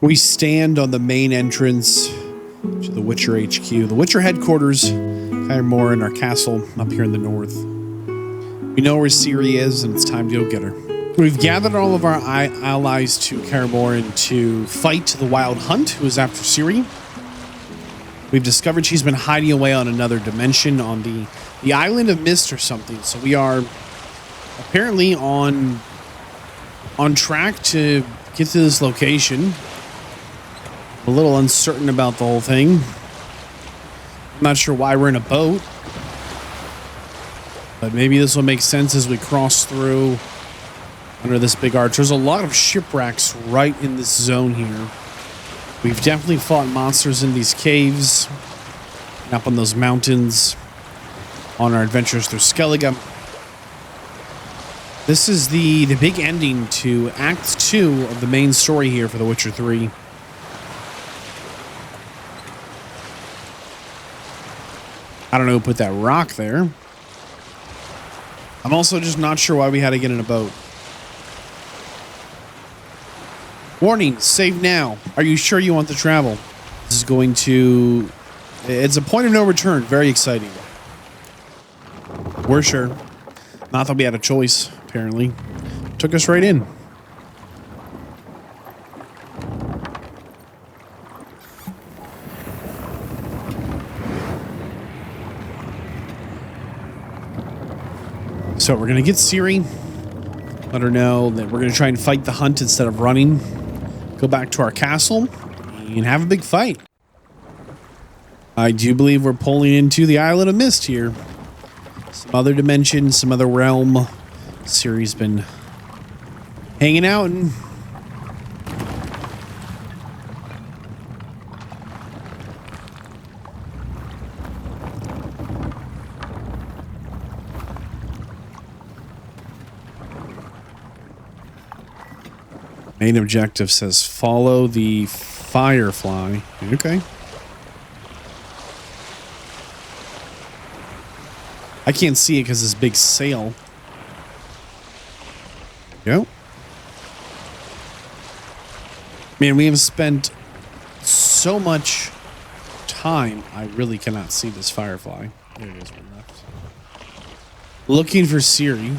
We stand on the main entrance to the Witcher HQ, the Witcher headquarters, Kaer Morhen, our castle up here in the north. We know where Ciri is, and it's time to go get her. We've gathered all of our allies to Kaer Morhen to fight the Wild Hunt, who is after Ciri. We've discovered she's been hiding away on another dimension on the Island of Mist or something. So we are apparently on track to get to this location. I'm a little uncertain about the whole thing. I'm not sure why we're in a boat, but maybe this will make sense as we cross through under this big arch. There's a lot of shipwrecks right in this zone here. We've definitely fought monsters in these caves and up on those mountains on our adventures through Skellige. This is the big ending to Act 2 of the main story here for The Witcher 3. I don't know who put that rock there. I'm also just not sure why we had to get in a boat. Warning, save now. Are you sure you want to travel? This is going to... It's a point of no return. Very exciting. We're sure. Not that we had a choice, apparently. Took us right in. So we're going to get Ciri. Let her know that we're going to try and fight the hunt instead of running. Go back to our castle and have a big fight. I do believe we're pulling into the Island of Mist here. Some other dimension, some other realm. Ciri's been hanging out and main objective says follow the firefly. Okay. I can't see it because this big sail. Go. Man, we have spent so much time. I really cannot see this firefly. There it is. One left. Looking for Ciri.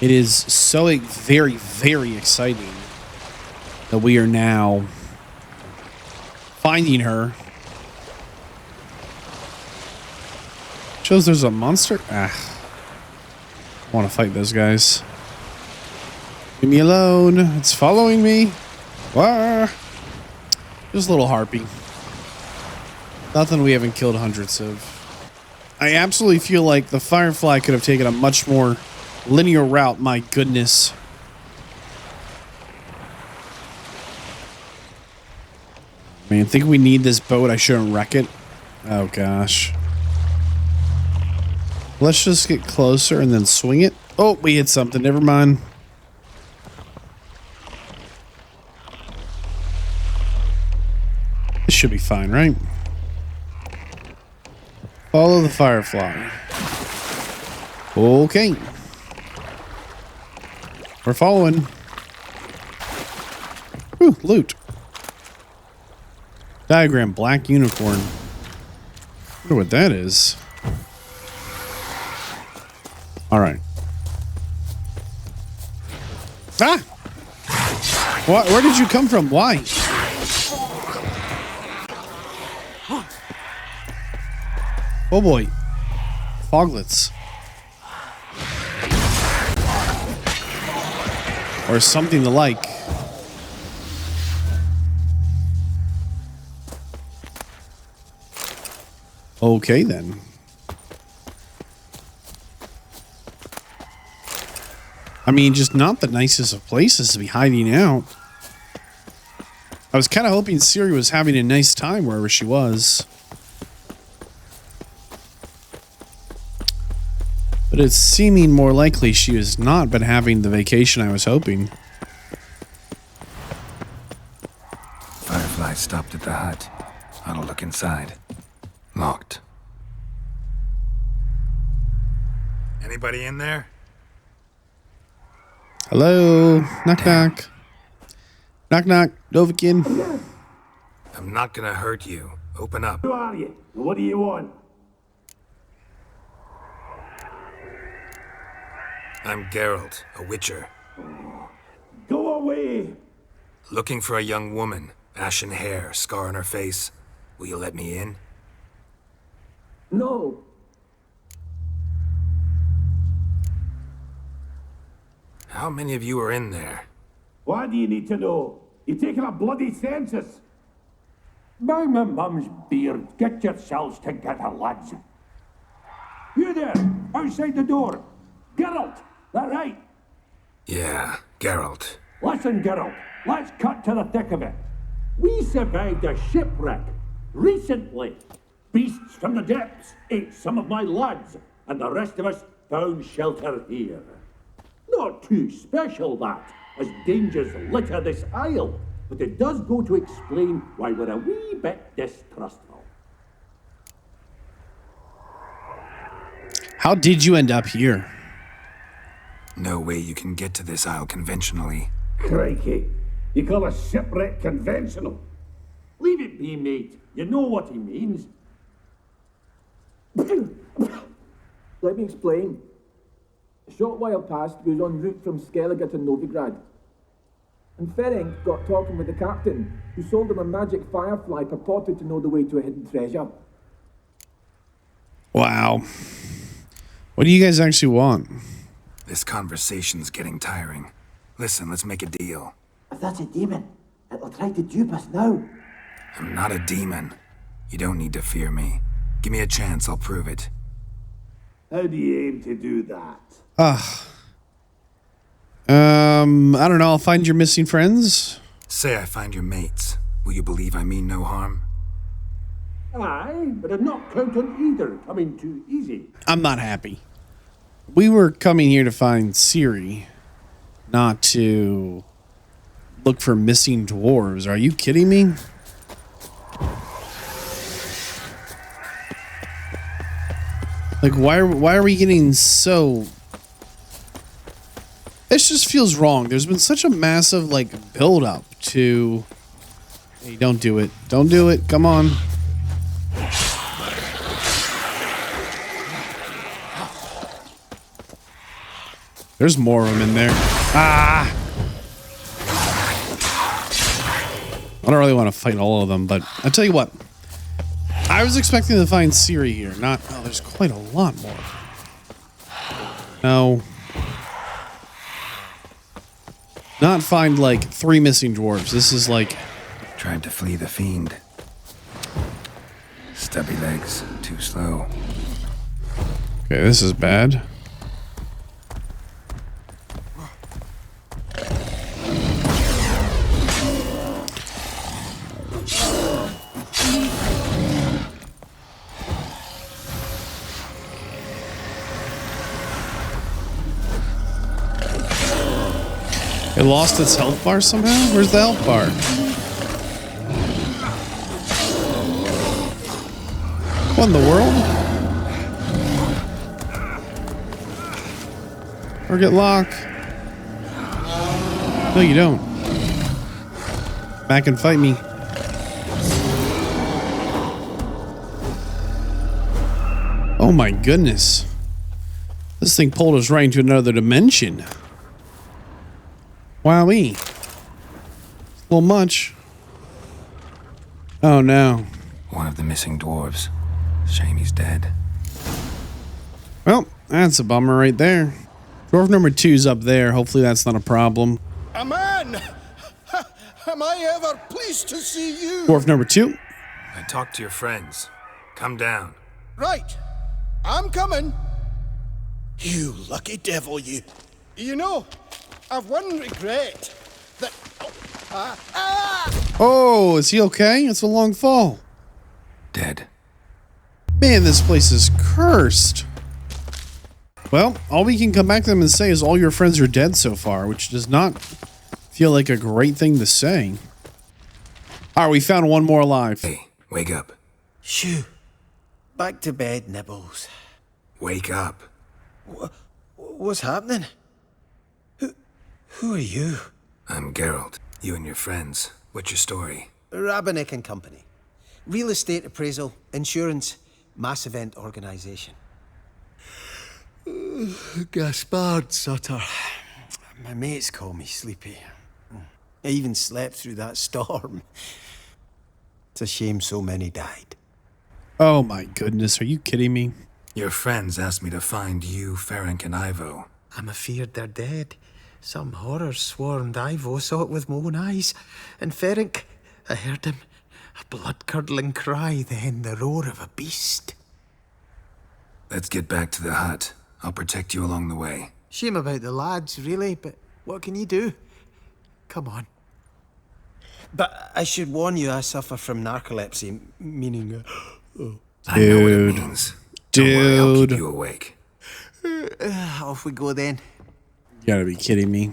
It is so very, very exciting that we are now finding her. Shows there's a monster. I want to fight those guys. Leave me alone. It's following me. Wah. Just a little harpy. Nothing we haven't killed hundreds of. I absolutely feel like the firefly could have taken a much more linear route. My goodness. Man, think we need this boat. I shouldn't wreck it. Oh gosh. Let's just get closer and then swing it. Oh, we hit something. Never mind. This should be fine, right? Follow the firefly. Okay. We're following. Ooh, loot. Diagram, black unicorn. I wonder what that is. All right. Ah! What? Where did you come from? Why? Oh boy. Foglets. Or something the like. Okay then. I mean, just not the nicest of places to be hiding out. I was kind of hoping Ciri was having a nice time wherever she was. But it's seeming more likely she has not been having the vacation I was hoping. Firefly stopped at the hut. I'll look inside. Locked. Anybody in there? Hello? Knock knock. Knock, knock. Novikin. I'm not gonna hurt you. Open up. Who are you? What do you want? I'm Geralt, a witcher. Go away! Looking for a young woman. Ashen hair, scar on her face. Will you let me in? No. How many of you are in there? Why do you need to know? You're taking a bloody census. By my mum's beard, get yourselves together, lads. You there, outside the door. Geralt, that right? Yeah, Geralt. Listen, Geralt, let's cut to the thick of it. We survived a shipwreck recently. Beasts from the depths ate some of my lads, and the rest of us found shelter here. Not too special, that, as dangers litter this isle, but it does go to explain why we're a wee bit distrustful. How did you end up here? No way you can get to this isle conventionally. Crikey, you call a shipwreck conventional? Leave it be, mate. You know what he means. Let me explain. A short while past, we was en route from Skellige to Novigrad. And Ferenc got talking with the captain, who sold him a magic firefly purported to know the way to a hidden treasure. Wow. What do you guys actually want? This conversation's getting tiring. Listen, let's make a deal. If that's a demon, it'll try to dupe us now. I'm not a demon. You don't need to fear me. Give me a chance, I'll prove it. How do you aim to do that? I don't know. I'll find your missing friends. Say I find your mates. Will you believe I mean no harm? Aye, but I'd not count on either coming too easy. I'm not happy. We were coming here to find Ciri, not to look for missing dwarves. Are you kidding me? Like, why are we getting so... This just feels wrong. There's been such a massive, like, build-up to... Hey, don't do it. Don't do it. Come on. There's more of them in there. Ah! I don't really want to fight all of them, but I'll tell you what. I was expecting to find Ciri here, not... Oh, there's quite a lot more. No. Not find, like, 3 missing dwarves. This is, like... Tried to flee the fiend. Stubby legs, too slow. Okay, this is bad. It lost its health bar somehow? Where's the health bar? What in the world? Or get locked? No, you don't. Back and fight me. Oh my goodness. This thing pulled us right into another dimension. Wowee. A little much. Oh no. One of the missing dwarves. Shame he's dead. Well, that's a bummer right there. Dwarf number 2's up there. Hopefully that's not a problem. A man! Am I ever pleased to see you? Dwarf number 2. I talked to your friends. Come down. Right. I'm coming. You lucky devil, you. You know, I've one regret. That... Oh, is he okay? It's a long fall. Dead. Man, this place is cursed. Well, all we can come back to them and say is all your friends are dead so far, which does not feel like a great thing to say. Alright, we found one more alive. Hey, wake up. Shoo. Back to bed, Nibbles. Wake up. What's happening? Who are you? I'm Geralt. You and your friends. What's your story? Rabenik and Company. Real estate appraisal, insurance, mass event organisation. Gaspard Sutter. My mates call me Sleepy. I even slept through that storm. It's a shame so many died. Oh my goodness, are you kidding me? Your friends asked me to find you, Ferenc, and Ivo. I'm afeard they're dead. Some horror swarmed Ivo, saw it with my own eyes. And Ferenc, I heard him. A blood-curdling cry, then the roar of a beast. Let's get back to the hut. I'll protect you along the way. Shame about the lads, really, but what can you do? Come on. But I should warn you, I suffer from narcolepsy, meaning... I know what it means. Don't worry, I'll keep you awake. Off we go then. You gotta be kidding me.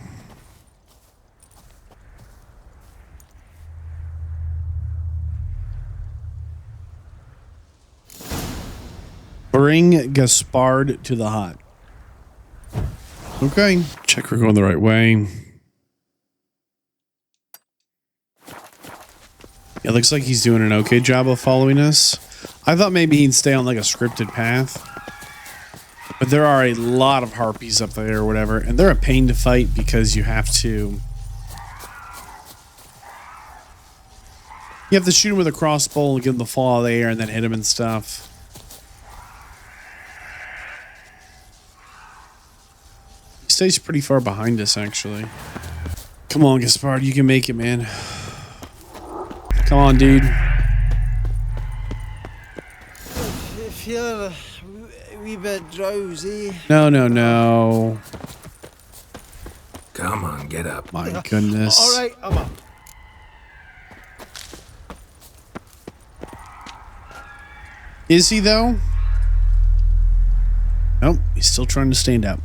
Bring Gaspard to the hut. Okay, check we're going the right way. It looks like he's doing an okay job of following us. I thought maybe he'd stay on like a scripted path. But there are a lot of harpies up there or whatever, and they're a pain to fight because you have to shoot him with a crossbow and give him the fall of the air and then hit him and stuff. He stays pretty far behind us, actually. Come on, Gaspard, you can make it, man. Come on, dude. I feel a wee bit drowsy. No. Come on, get up. My goodness. All right, I'm up. Is he, though? Nope, he's still trying to stand up.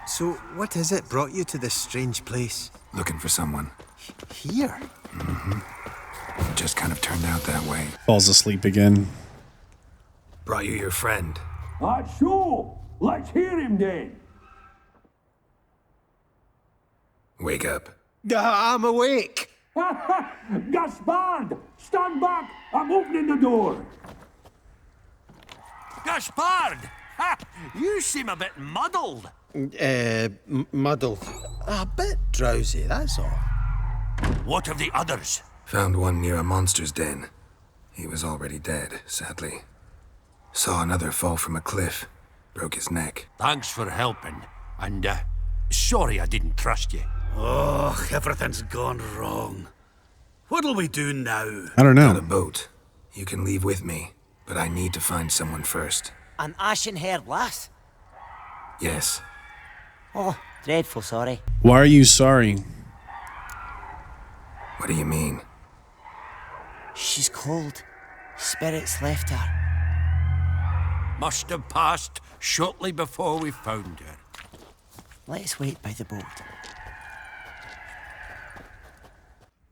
So, what is it brought you to this strange place? Looking for someone. Here? It just kind of turned out that way. Falls asleep again. Brought you your friend. That's so. Let's hear him then. Wake up. I'm awake. Gaspard, stand back. I'm opening the door. Gaspard! Ha! You seem a bit muddled. Muddled. A bit drowsy, that's all. What of the others? Found one near a monster's den. He was already dead, sadly. Saw another fall from a cliff. Broke his neck. Thanks for helping. And, sorry I didn't trust you. Oh, everything's gone wrong. What'll we do now? I don't Got a know. boat. You can leave with me, but I need to find someone first. An ashen-haired lass? Yes. Oh, dreadful sorry. Why are you sorry? What do you mean? She's cold. Spirits left her. Must have passed shortly before we found her. Let's wait by the boat.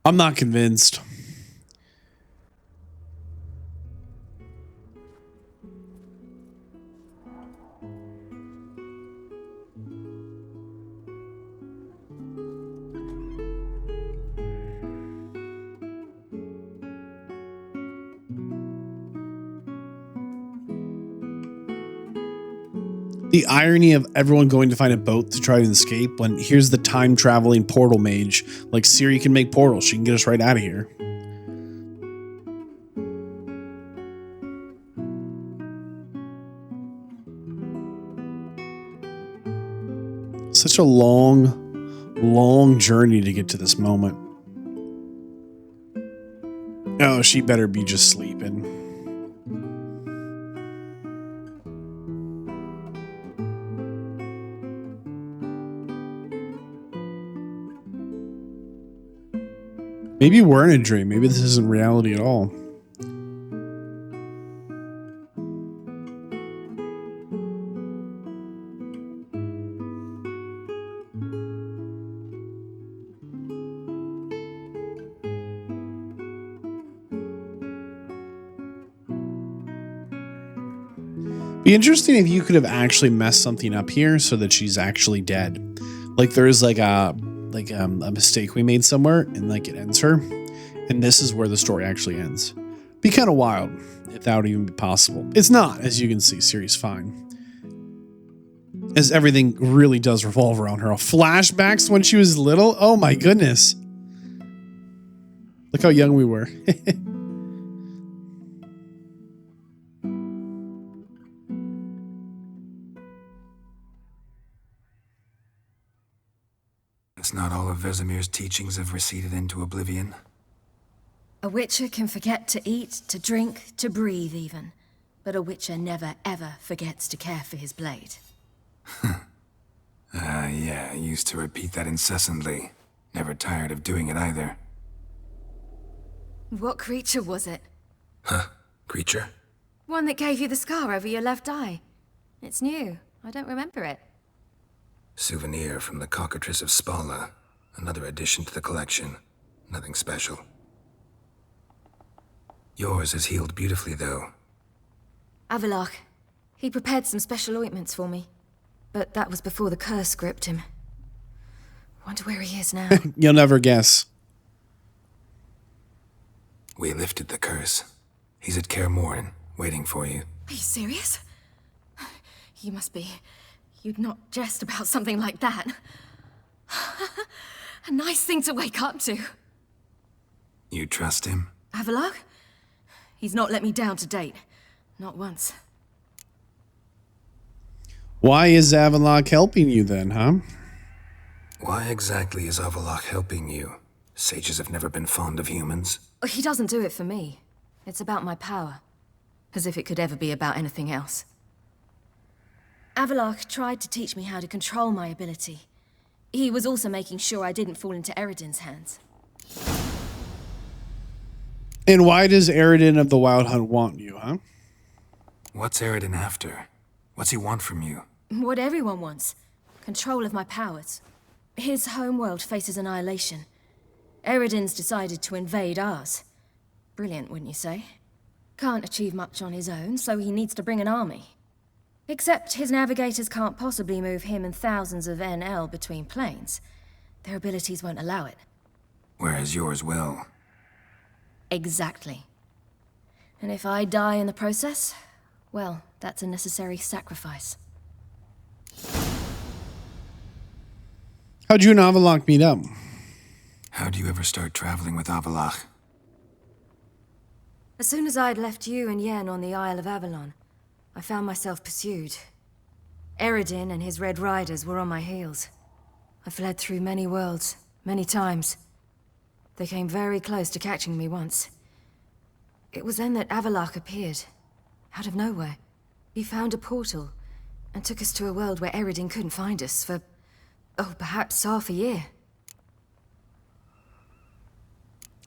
I'm not convinced. The irony of everyone going to find a boat to try to escape when here's the time traveling portal mage. Like Ciri can make portals. She can get us right out of here. Such a long journey to get to this moment. Oh, she better be just sleeping. Maybe we're in a dream. Maybe this isn't reality at all. Be interesting if you could have actually messed something up here so that she's actually dead. Like there's like like a mistake we made somewhere, and like it ends her, and this is where the story actually ends. Be kind of wild if that would even be possible. It's not, as you can see. Ciri's fine, as everything really does revolve around her. Flashbacks when she was little. Oh my goodness! Look how young we were. It's not all of Vesemir's teachings have receded into oblivion. A witcher can forget to eat, to drink, to breathe even. But a witcher never ever forgets to care for his blade. Yeah, I used to repeat that incessantly. Never tired of doing it either. What creature was it? Huh? Creature? One that gave you the scar over your left eye. It's new. I don't remember it. Souvenir from the cockatrice of Spala. Another addition to the collection. Nothing special. Yours is healed beautifully, though. Avallac'h. He prepared some special ointments for me. But that was before the curse gripped him. Wonder where he is now. You'll never guess. We lifted the curse. He's at Kaer Morhen, waiting for you. Are you serious? You must be. You'd not jest about something like that. A nice thing to wake up to. You trust him? Avallac'h? He's not let me down to date. Not once. Why is Avallac'h helping you then, huh? Why exactly is Avallac'h helping you? Sages have never been fond of humans. He doesn't do it for me. It's about my power. As if it could ever be about anything else. Avallac'h tried to teach me how to control my ability. He was also making sure I didn't fall into Eredin's hands. And why does Eredin of the Wild Hunt want you, huh? What's Eredin after? What's he want from you? What everyone wants. Control of my powers. His homeworld faces annihilation. Eredin's decided to invade ours. Brilliant, wouldn't you say? Can't achieve much on his own, so he needs to bring an army. Except his navigators can't possibly move him and thousands of NL between planes. Their abilities won't allow it. Whereas yours will. Exactly. And if I die in the process, well, that's a necessary sacrifice. How'd you and Avallac'h meet up? How'd you ever start traveling with Avallac'h? As soon as I'd left you and Yen on the Isle of Avalon, I found myself pursued. Eredin and his Red Riders were on my heels. I fled through many worlds, many times. They came very close to catching me once. It was then that Avallac'h appeared, out of nowhere. He found a portal, and took us to a world where Eredin couldn't find us for, perhaps half a year.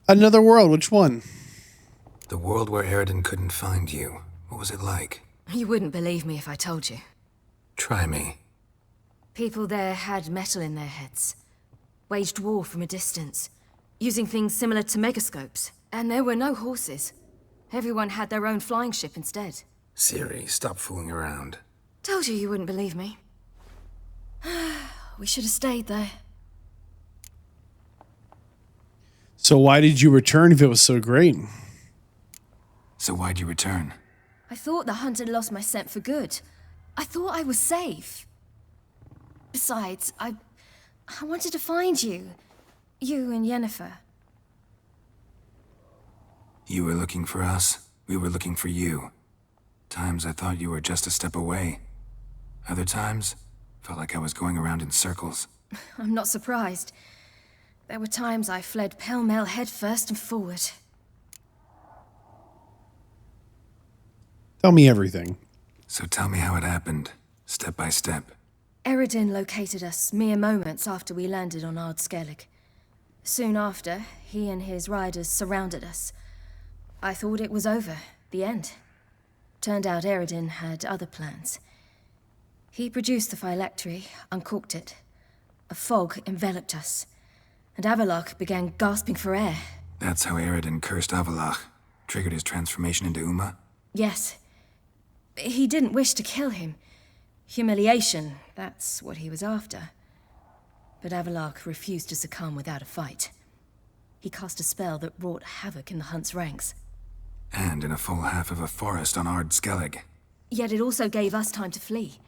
Another world, which one? The world where Eredin couldn't find you. What was it like? You wouldn't believe me if I told you. Try me. People there had metal in their heads. Waged war from a distance, using things similar to megascopes. And there were no horses. Everyone had their own flying ship instead. Ciri, stop fooling around. Told you you wouldn't believe me. We should have stayed there. So why did you return if it was so great? So why'd you return? I thought the hunt had lost my scent for good. I thought I was safe. Besides, I wanted to find you. You and Yennefer. You were looking for us. We were looking for you. Times I thought you were just a step away. Other times, felt like I was going around in circles. I'm not surprised. There were times I fled pell-mell headfirst and forward. Tell me everything. So tell me how it happened, step by step. Eredin located us mere moments after we landed on Ard Skellig. Soon after, he and his riders surrounded us. I thought it was over, the end. Turned out Eredin had other plans. He produced the phylactery, uncorked it. A fog enveloped us, and Avallac'h began gasping for air. That's how Eredin cursed Avallac'h, triggered his transformation into Uma? Yes. He didn't wish to kill him. Humiliation, that's what he was after. But Avallac'h refused to succumb without a fight. He cast a spell that wrought havoc in the hunt's ranks. And in a full half of a forest on Ard Skellig. Yet it also gave us time to flee.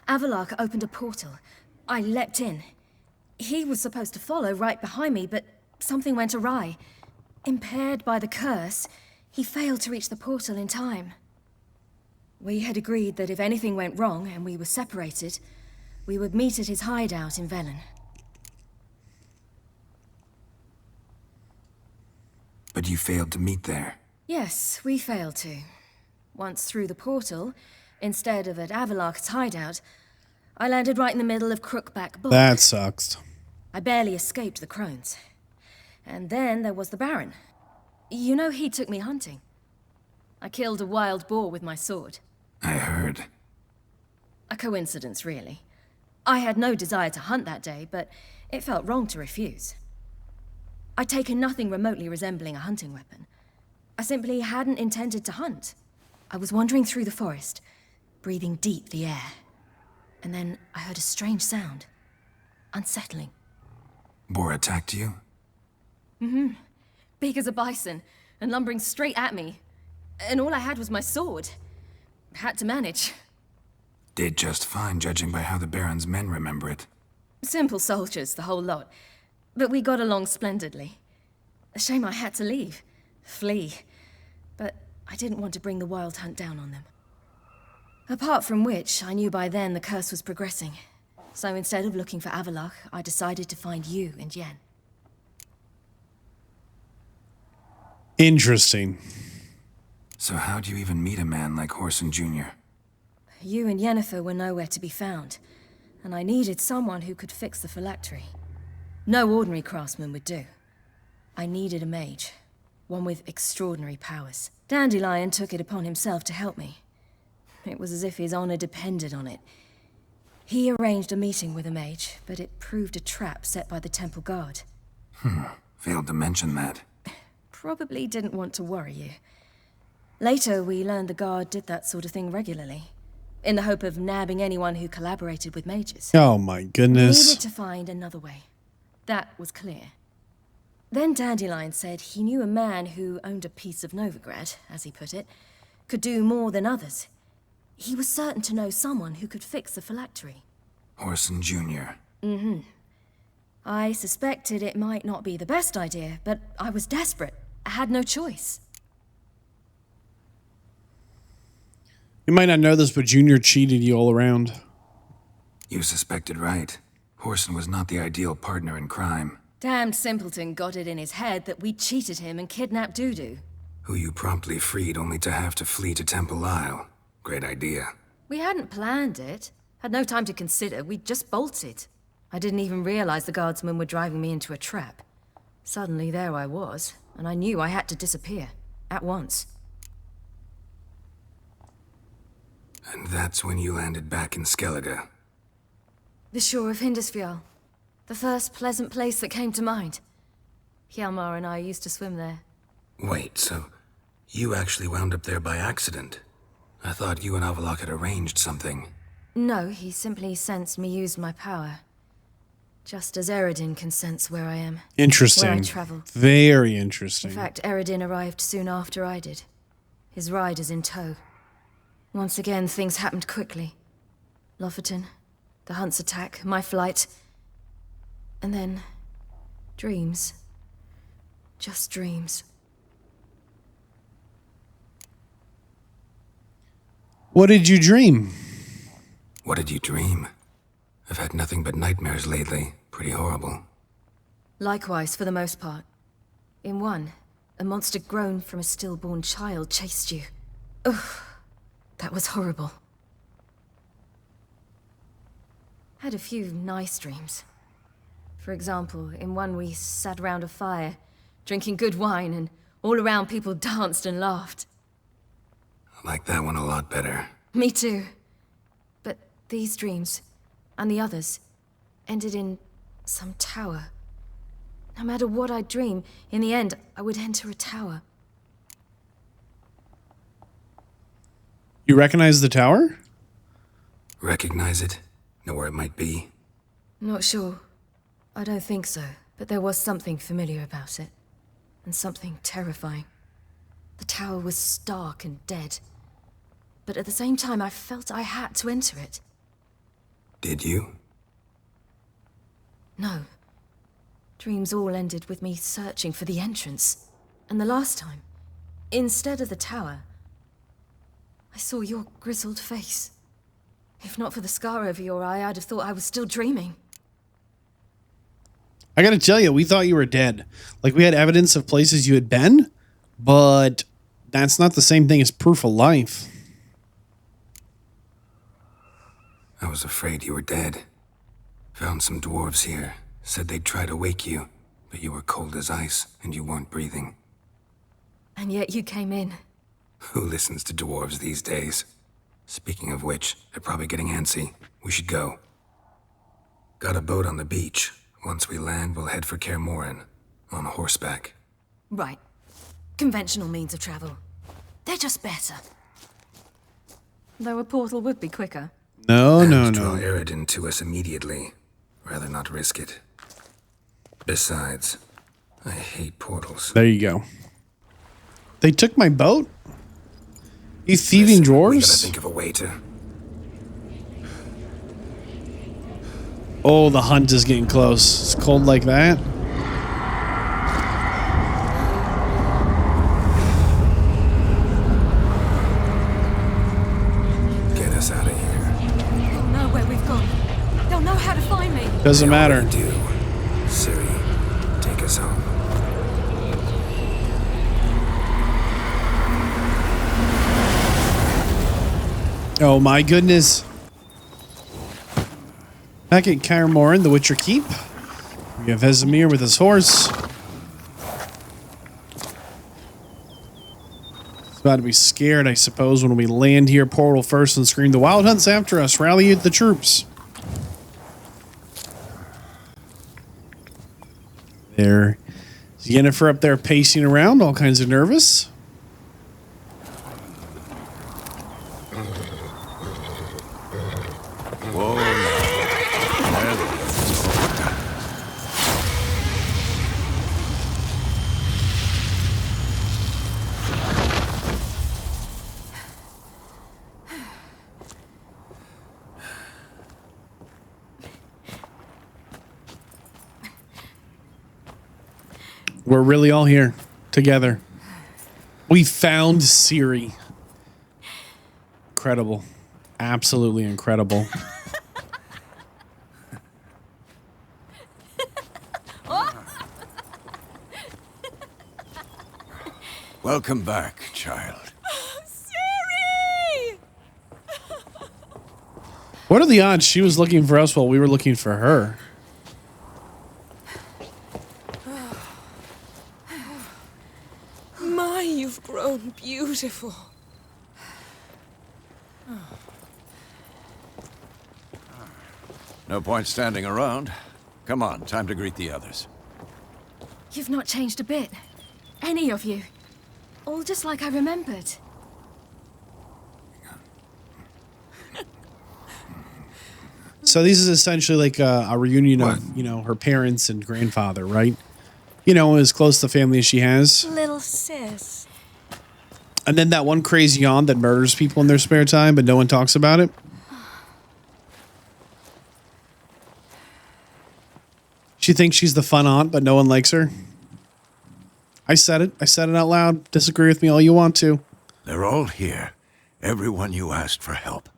Avallac'h opened a portal. I leapt in. He was supposed to follow right behind me, but something went awry. Impaired by the curse, he failed to reach the portal in time. We had agreed that if anything went wrong and we were separated, we would meet at his hideout in Velen. But you failed to meet there. Yes, we failed to. Once through the portal, instead of at Avallac'h's hideout, I landed right in the middle of Crookback Bog. That sucks. I barely escaped the crones. And then there was the Baron. You know, he took me hunting. I killed a wild boar with my sword. I heard. A coincidence, really. I had no desire to hunt that day, but it felt wrong to refuse. I'd taken nothing remotely resembling a hunting weapon. I simply hadn't intended to hunt. I was wandering through the forest, breathing deep the air. And then I heard a strange sound. Unsettling. Boar attacked you? Mm-hmm. Big as a bison, and lumbering straight at me. And all I had was my sword. Had to manage. Did just fine, judging by how the Baron's men remember it. Simple soldiers, the whole lot. But we got along splendidly. A shame I had to leave. Flee. But I didn't want to bring the wild hunt down on them. Apart from which, I knew by then the curse was progressing. So instead of looking for Avallac'h, I decided to find you and Yen. Interesting. So how'd you even meet a man like Whoreson Jr.? You and Yennefer were nowhere to be found, and I needed someone who could fix the phylactery. No ordinary craftsman would do. I needed a mage, one with extraordinary powers. Dandelion took it upon himself to help me. It was as if his honor depended on it. He arranged a meeting with a mage, but it proved a trap set by the temple guard. Failed to mention that. Probably didn't want to worry you. Later, we learned the guard did that sort of thing regularly, in the hope of nabbing anyone who collaborated with mages. Oh my goodness. We needed to find another way. That was clear. Then Dandelion said he knew a man who owned a piece of Novigrad, as he put it, could do more than others. He was certain to know someone who could fix the phylactery. Whoreson Jr. Mm-hmm. I suspected it might not be the best idea, but I was desperate. I had no choice. You might not know this, but Junior cheated you all around. You suspected right. Whoreson was not the ideal partner in crime. Damned simpleton got it in his head that we cheated him and kidnapped Dudu. Who you promptly freed only to have to flee to Temple Isle. Great idea. We hadn't planned it. Had no time to consider. We just bolted. I didn't even realize the guardsmen were driving me into a trap. Suddenly there I was, and I knew I had to disappear. At once. And that's when you landed back in Skellige. The shore of Hindisfjall. The first pleasant place that came to mind. Hjalmar and I used to swim there. Wait, so you actually wound up there by accident? I thought you and Avallac'h had arranged something. No, he simply sensed me used my power. Just as Eredin can sense where I am. Interesting. Where I traveled. Very interesting. In fact, Eredin arrived soon after I did. His riders in tow. Once again, things happened quickly. Lofoten, the hunt's attack, my flight. And then, dreams. Just dreams. What did you dream? What did you dream? I've had nothing but nightmares lately. Pretty horrible. Likewise, for the most part. In one, a monster grown from a stillborn child chased you. Ugh, that was horrible. Had a few nice dreams. For example, in one we sat around a fire, drinking good wine, and all around people danced and laughed. I like that one a lot better. Me too. But these dreams, and the others, ended in some tower. No matter what I dream, in the end, I would enter a tower. You recognize the tower? Recognize it? Know where it might be? Not sure. I don't think so, but there was something familiar about it. And something terrifying. The tower was stark and dead. But at the same time, I felt I had to enter it. Did you? No. Dreams all ended with me searching for the entrance. And the last time, instead of the tower, I saw your grizzled face. If not for the scar over your eye, I'd have thought I was still dreaming. I gotta tell you, we thought you were dead. Like, we had evidence of places you had been, but that's not the same thing as proof of life. I was afraid you were dead. Found some dwarves here. Said they'd try to wake you, but you were cold as ice and you weren't breathing. And yet you came in. Who listens to dwarves these days? Speaking of which, they're probably getting antsy. We should go. Got a boat on the beach. Once we land, we'll head for Kaer Morhen. On horseback. Right. Conventional means of travel. They're just better. Though a portal would be quicker. No. Draw Eredin to us immediately. Rather not risk it. Besides, I hate portals. There you go. They took my boat? You thieving We dwarves? gotta think of a way to... Oh, the hunt is getting close. It's cold like that. Get us out of here. They'll know where we've gone. They'll know how to find me. Doesn't matter. They already do. Ciri, take us home. Oh my goodness. Back at Kaer Morhen, the Witcher Keep. We have Vesemir with his horse. He's about to be scared, I suppose, when we land here, portal first, and scream, "The Wild Hunt's after us! Rally the troops!" There. Yennefer up there pacing around, all kinds of nervous. We're really all here together. We found Ciri. Incredible. Absolutely incredible. Welcome back, child. Ciri! What are the odds she was looking for us while we were looking for her? My, you've grown beautiful. No point standing around. Come on, time to greet the others. You've not changed a bit. Any of you. All just like I remembered. So this is essentially like a reunion of, you know, her parents and grandfather, right? You know, as close to family as she has. Little sis. And then that one crazy aunt that murders people in their spare time, but no one talks about it. She thinks she's the fun aunt, but no one likes her. I said it. I said it out loud. Disagree with me all you want to. They're all here. Everyone you asked for help.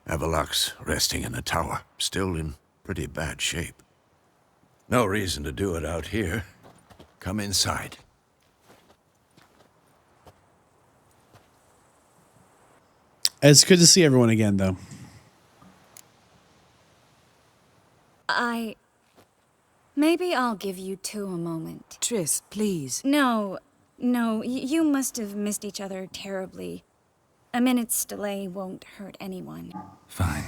Avalok's resting in the tower, still in pretty bad shape. No reason to do it out here. Come inside. It's good to see everyone again, though. Maybe I'll give you two a moment. Triss, please. No, you must have missed each other terribly. A minute's delay won't hurt anyone. Fine.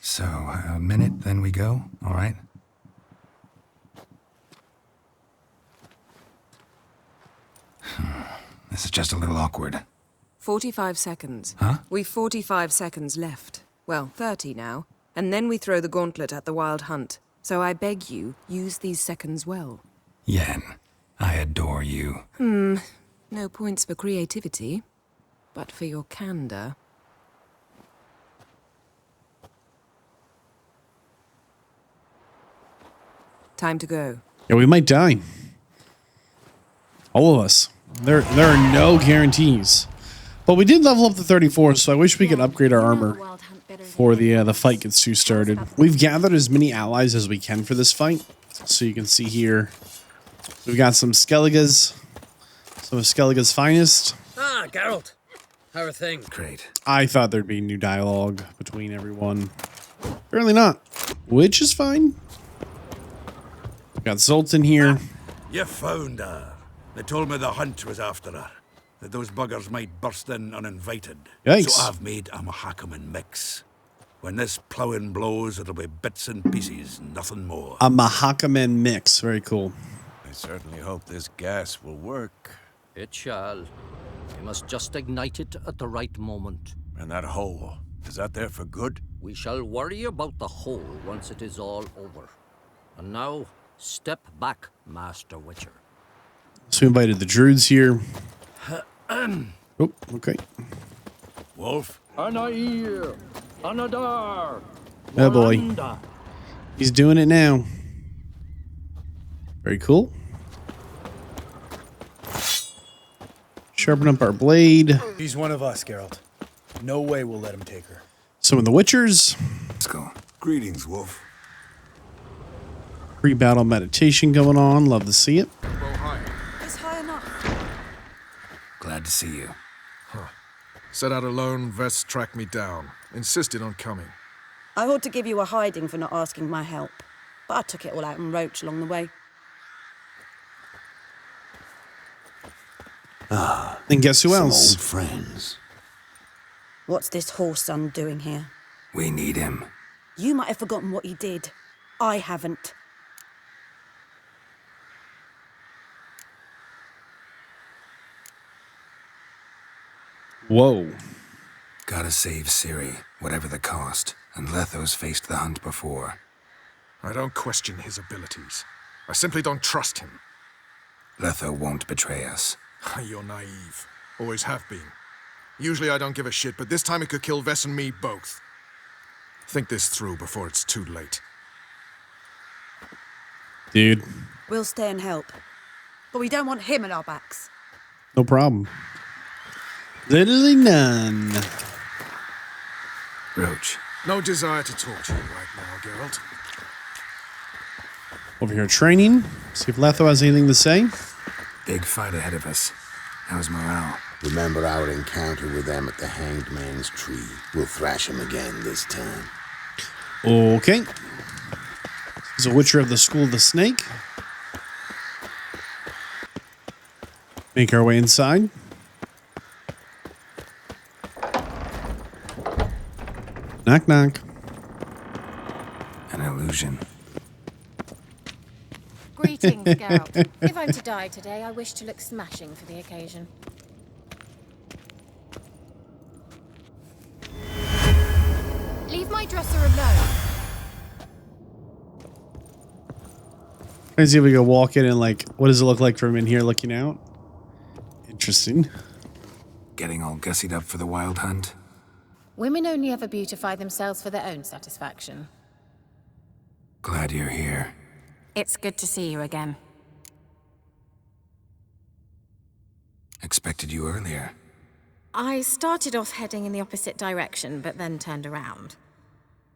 So, a minute, then we go, all right? This is just a little awkward. 45 seconds. Huh? We've 45 seconds left. Well, 30 now. And then we throw the gauntlet at the Wild Hunt. So I beg you, use these seconds well. Yen, I adore you. No points for creativity, but for your candor. Time to go. Yeah, we might die. All of us. There are no guarantees. But we did level up to 34, so I wish we could upgrade our armor before the fight gets too started. We've gathered as many allies as we can for this fight. So you can see here, we've got some Skelligas, some of Skelliga's finest. Ah, Geralt. How are things? Great. I thought there'd be new dialogue between everyone. Apparently not, which is fine. Got Zoltan here. You found her. They told me the hunt was after her. That those buggers might burst in uninvited. Yikes. So I've made a Mahakaman mix. When this ploughing blows, it'll be bits and pieces, nothing more. A Mahakaman mix. Very cool. I certainly hope this gas will work. It shall. We must just ignite it at the right moment. And that hole, is that there for good? We shall worry about the hole once it is all over. And now, step back, Master Witcher. So we invited the Druids here. Oh, okay. Wolf? Anair, Anadar. Oh boy. He's doing it now. Very cool. Sharpen up our blade. He's one of us, Geralt. No way we'll let him take her. Some of the Witchers. Let's go. Greetings, Wolf. Pre-battle meditation going on. Love to see it. It's high enough. Glad to see you. Set out alone, Vest tracked me down. Insisted on coming. I ought to give you a hiding for not asking my help, but I took it all out in Roach along the way. And guess who Some else? old friends. What's this horse son doing here? We need him. You might have forgotten what he did. I haven't. Whoa. Gotta save Ciri, whatever the cost. And Letho's faced the hunt before. I don't question his abilities. I simply don't trust him. Letho won't betray us. You're naive. Always have been. Usually I don't give a shit, but this time it could kill Vess and me both. Think this through before it's too late. Dude, We'll stay and help. But we don't want him at our backs. no problem. Literally none. Roach. No desire to talk to you right now, Geralt. Over here training. See if Letho has anything to say. Big fight ahead of us. How's morale? Remember our encounter with them at the Hanged Man's Tree. We'll thrash him again this time. Okay. He's a Witcher of the School of the Snake. Make our way inside. Knock, knock. An illusion. Greetings, Geralt. If I'm to die today, I wish to look smashing for the occasion. Leave my dresser alone. Let's see if we can walk in and like, what does it look like from in here looking out? Interesting. Getting all gussied up for the wild hunt? Women only ever beautify themselves for their own satisfaction. Glad you're here. It's good to see you again. Expected you earlier. I started off heading in the opposite direction, but then turned around.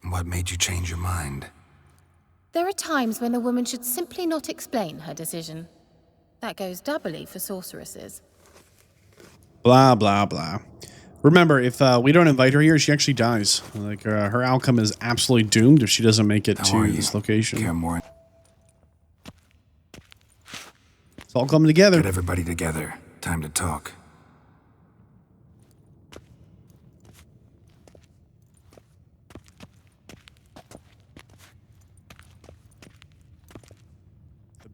What made you change your mind? There are times when a woman should simply not explain her decision. That goes doubly for sorceresses. Blah, blah, blah. Remember, if we don't invite her here, she actually dies. Like, her outcome is absolutely doomed if she doesn't make it to this location. Kaer Morhen. It's all coming together. Get everybody together. Time to talk.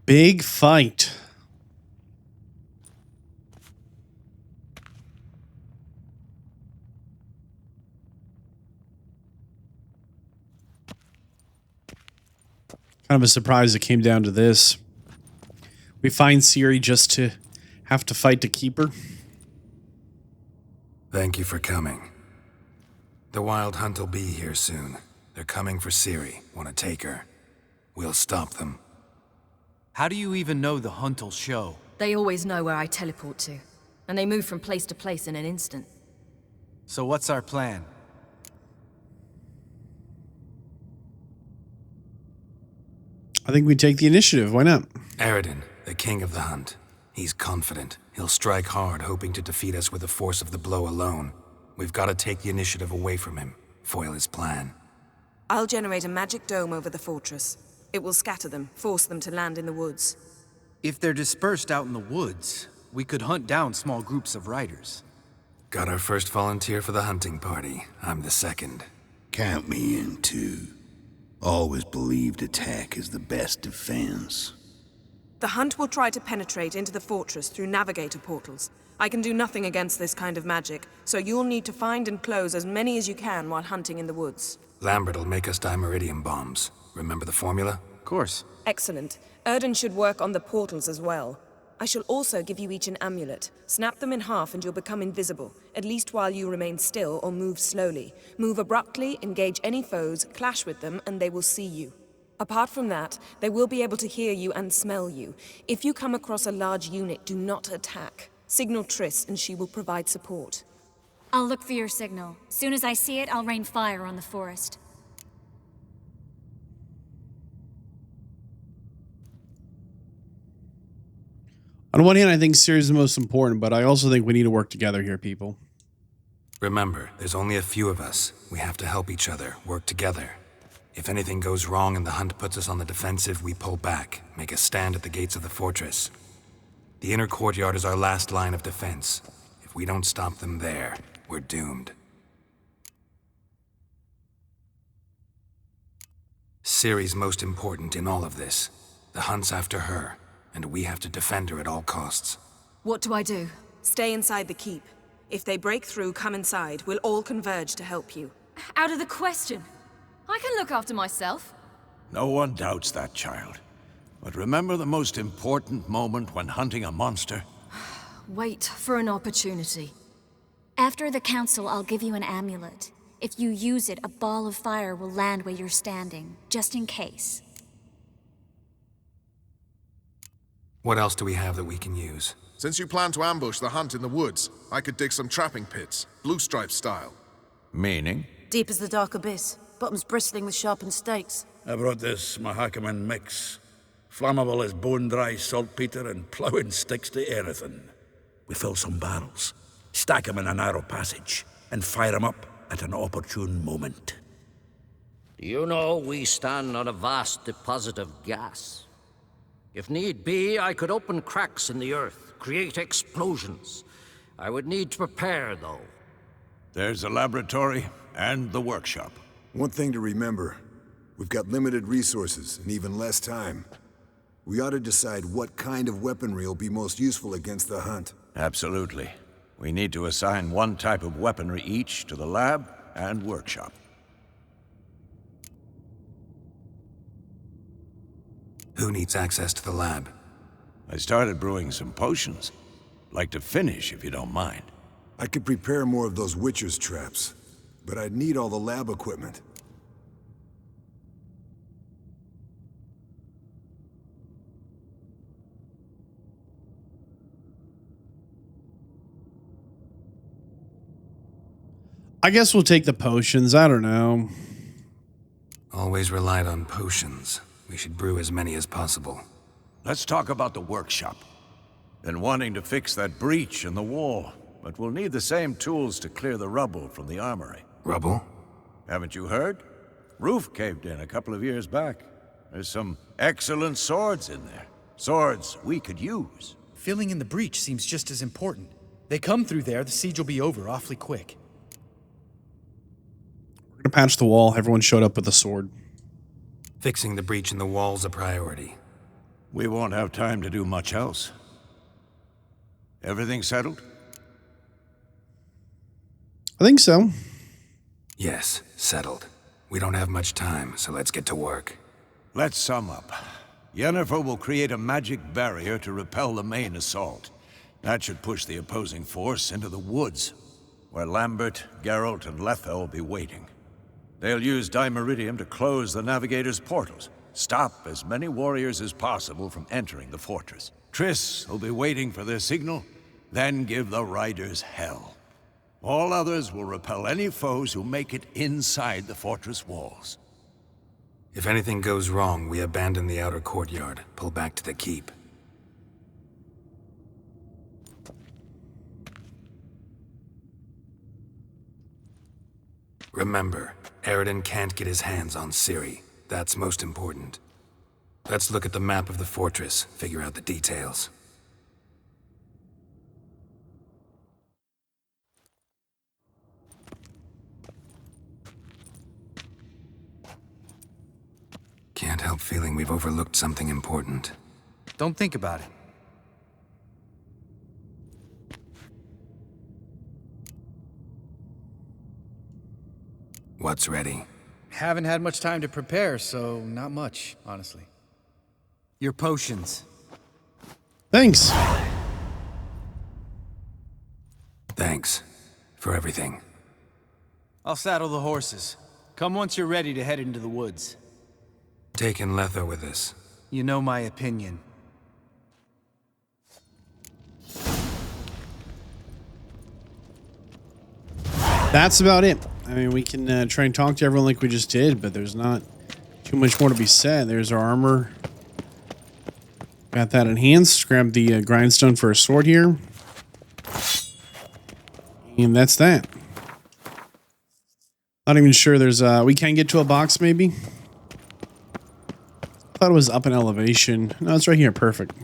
Big fight. Kind of a surprise it came down to this. We find Ciri just to have to fight to keep her. Thank you for coming. The Wild Hunt will be here soon. They're coming for Ciri. Want to take her? We'll stop them. How do you even know the hunt will show? They always know where I teleport to, and they move from place to place in an instant. So what's our plan? I think we take the initiative. Why not? Eredin, the king of the hunt. He's confident. He'll strike hard, hoping to defeat us with the force of the blow alone. We've got to take the initiative away from him. Foil his plan. I'll generate a magic dome over the fortress. It will scatter them, force them to land in the woods. If they're dispersed out in the woods, we could hunt down small groups of riders. Got our first volunteer for the hunting party. I'm the second. Count me in, too. Always believed attack is the best defense. The hunt will try to penetrate into the fortress through navigator portals. I can do nothing against this kind of magic, so you'll need to find and close as many as you can while hunting in the woods. Lambert'll make us dimeridium bombs. Remember the formula? Of course. Excellent. Erden should work on the portals as well. I shall also give you each an amulet. Snap them in half and you'll become invisible, at least while you remain still or move slowly. Move abruptly, engage any foes, clash with them, and they will see you. Apart from that, they will be able to hear you and smell you. If you come across a large unit, do not attack. Signal Triss and she will provide support. I'll look for your signal. Soon as I see it, I'll rain fire on the forest. On one hand, I think Ciri's the most important, but I also think we need to work together here, people. Remember, there's only a few of us. We have to help each other, work together. If anything goes wrong and the hunt puts us on the defensive, we pull back, make a stand at the gates of the fortress. The inner courtyard is our last line of defense. If we don't stop them there, we're doomed. Ciri's most important in all of this. The hunt's after her, and we have to defend her at all costs. What do I do? Stay inside the keep. If they break through, come inside. We'll all converge to help you. Out of the question. I can look after myself. No one doubts that, child. But remember the most important moment when hunting a monster? Wait for an opportunity. After the council, I'll give you an amulet. If you use it, a ball of fire will land where you're standing, just in case. What else do we have that we can use? Since you plan to ambush the hunt in the woods, I could dig some trapping pits, blue stripe style. Meaning? Deep as the dark abyss, bottoms bristling with sharpened stakes. I brought this Mahakaman mix. Flammable as bone-dry saltpeter and ploughing sticks to anything. We fill some barrels, stack them in a narrow passage, and fire them up at an opportune moment. You know, we stand on a vast deposit of gas. If need be, I could open cracks in the earth, create explosions. I would need to prepare, though. There's the laboratory and the workshop. One thing to remember, we've got limited resources and even less time. We ought to decide what kind of weaponry will be most useful against the hunt. Absolutely. We need to assign one type of weaponry each to the lab and workshop. Who needs access to the lab? I started brewing some potions. Like to finish, if you don't mind. I could prepare more of those Witcher's traps, but I'd need all the lab equipment. I guess we'll take the potions. I don't know. Always relied on potions. We should brew as many as possible. Let's talk about the workshop. Been wanting to fix that breach in the wall, but we'll need the same tools to clear the rubble from the armory. Rubble? Haven't you heard? Roof caved in a couple of years back. There's some excellent swords in there. Swords we could use. Filling in the breach seems just as important. They come through there, the siege will be over awfully quick. We're gonna patch the wall. Everyone showed up with a sword. Fixing the breach in the wall's a priority. We won't have time to do much else. Everything settled? I think so. Yes, settled. We don't have much time, so let's get to work. Let's sum up. Yennefer will create a magic barrier to repel the main assault. That should push the opposing force into the woods, where Lambert, Geralt, and Letha will be waiting. They'll use Dimeridium to close the Navigator's portals, stop as many warriors as possible from entering the fortress. Triss will be waiting for their signal, then give the riders hell. All others will repel any foes who make it inside the fortress walls. If anything goes wrong, we abandon the outer courtyard, pull back to the keep. Remember, Eredin can't get his hands on Ciri. That's most important. Let's look at the map of the fortress, figure out the details. Can't help feeling we've overlooked something important. Don't think about it. What's ready? Haven't had much time to prepare, so not much, honestly. Your potions. Thanks. Thanks for everything. I'll saddle the horses. Come once you're ready to head into the woods. Taking Letha with us. You know my opinion. That's about it. I mean, we can try and talk to everyone like we just did, but there's not too much more to be said. There's our armor. Got that enhanced. Grab the grindstone for a sword here. And that's that. Not even sure there's we can get to a box maybe. Thought it was up in elevation. No, it's right here. Perfect.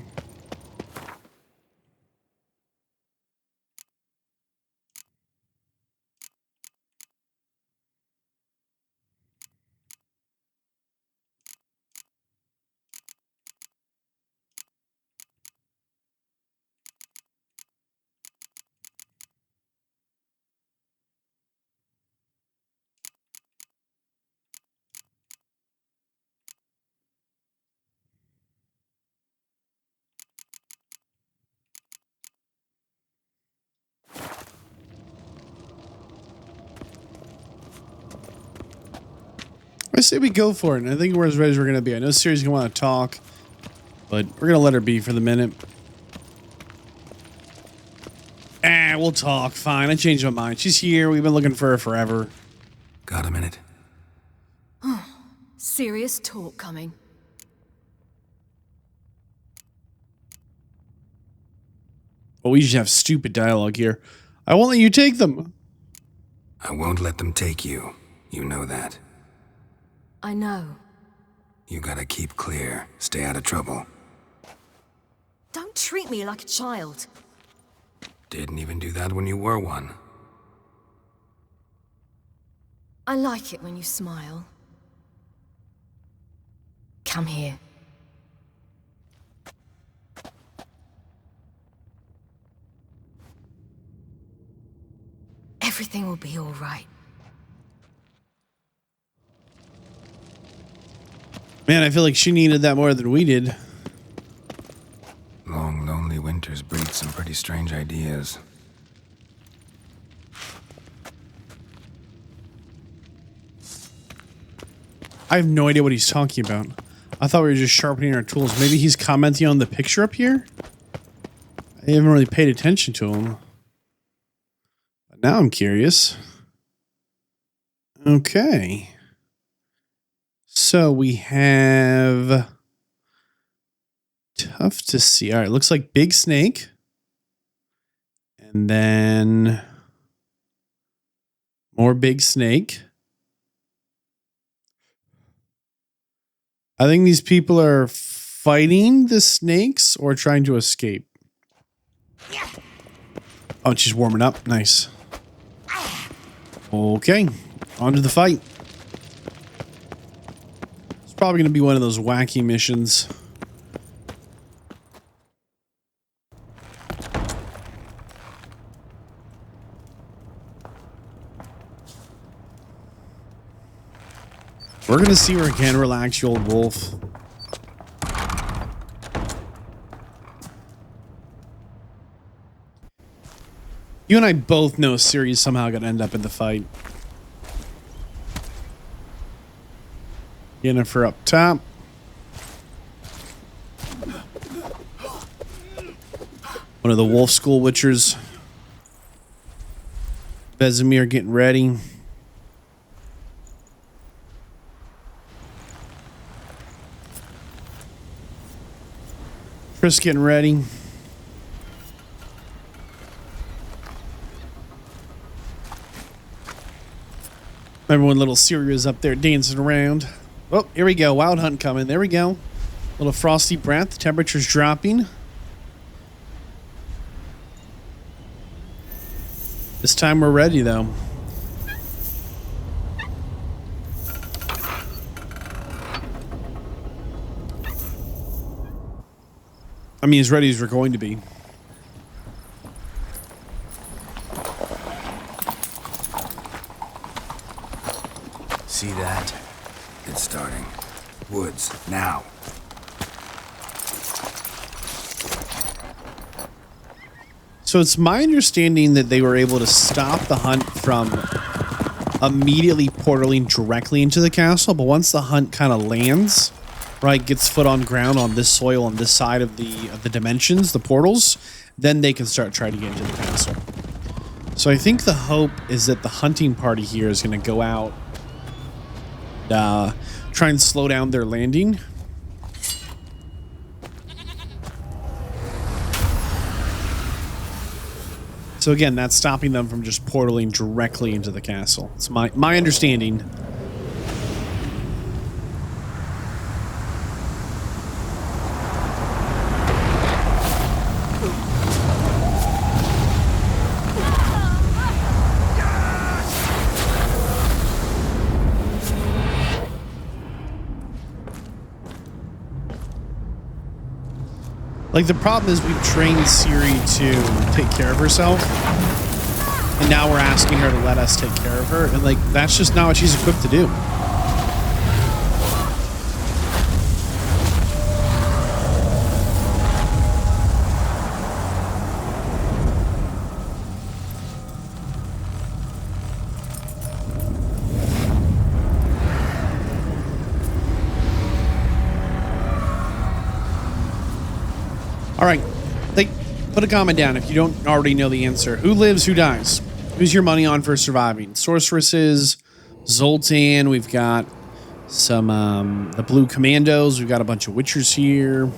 I say we go for it. And I think we're as ready as we're going to be. I know Ciri's going to want to talk, but we're going to let her be for the minute. We'll talk. Fine. I changed my mind. She's here. We've been looking for her forever. Got a minute? Serious talk coming. Well, we just have stupid dialogue here. I won't let you take them. I won't let them take you. You know that. I know. You gotta keep clear. Stay out of trouble. Don't treat me like a child. Didn't even do that when you were one. I like it when you smile. Come here. Everything will be all right. Man, I feel like she needed that more than we did. Long, lonely winters breed some pretty strange ideas. I have no idea what he's talking about. I thought we were just sharpening our tools. Maybe he's commenting on the picture up here? I haven't really paid attention to him. But now I'm curious. Okay. So we have... Tough to see. All right, looks like big snake. And then... more big snake. I think these people are fighting the snakes or trying to escape. Oh, she's warming up. Nice. Okay, on to the fight. It's probably going to be one of those wacky missions. We're going to see where we can relax, you old wolf. You and I both know Ciri's somehow going to end up in the fight. Yennefer up top. One of the Wolf School Witchers. Vesemir getting ready. Chris getting ready. Remember when little Ciri was up there dancing around? Oh, here we go. Wild Hunt coming. There we go. Little frosty breath. Temperature's dropping. This time we're ready, though. I mean, as ready as we're going to be. See that? It's starting. Woods, now. So it's my understanding that they were able to stop the hunt from immediately portaling directly into the castle, but once the hunt kind of lands, right, gets foot on ground on this soil on this side of the dimensions, the portals, then they can start trying to get into the castle. So I think the hope is that the hunting party here is going to go out, try and slow down their landing. So again, that's stopping them from just portaling directly into the castle. It's my understanding. Like, the problem is we've trained Ciri to take care of herself, and now we're asking her to let us take care of her, and, like, that's just not what she's equipped to do. All right, put a comment down if you don't already know the answer. Who lives, who dies? Who's your money on for surviving? Sorceresses, Zoltan, we've got some, the Blue Commandos, we've got a bunch of Witchers here.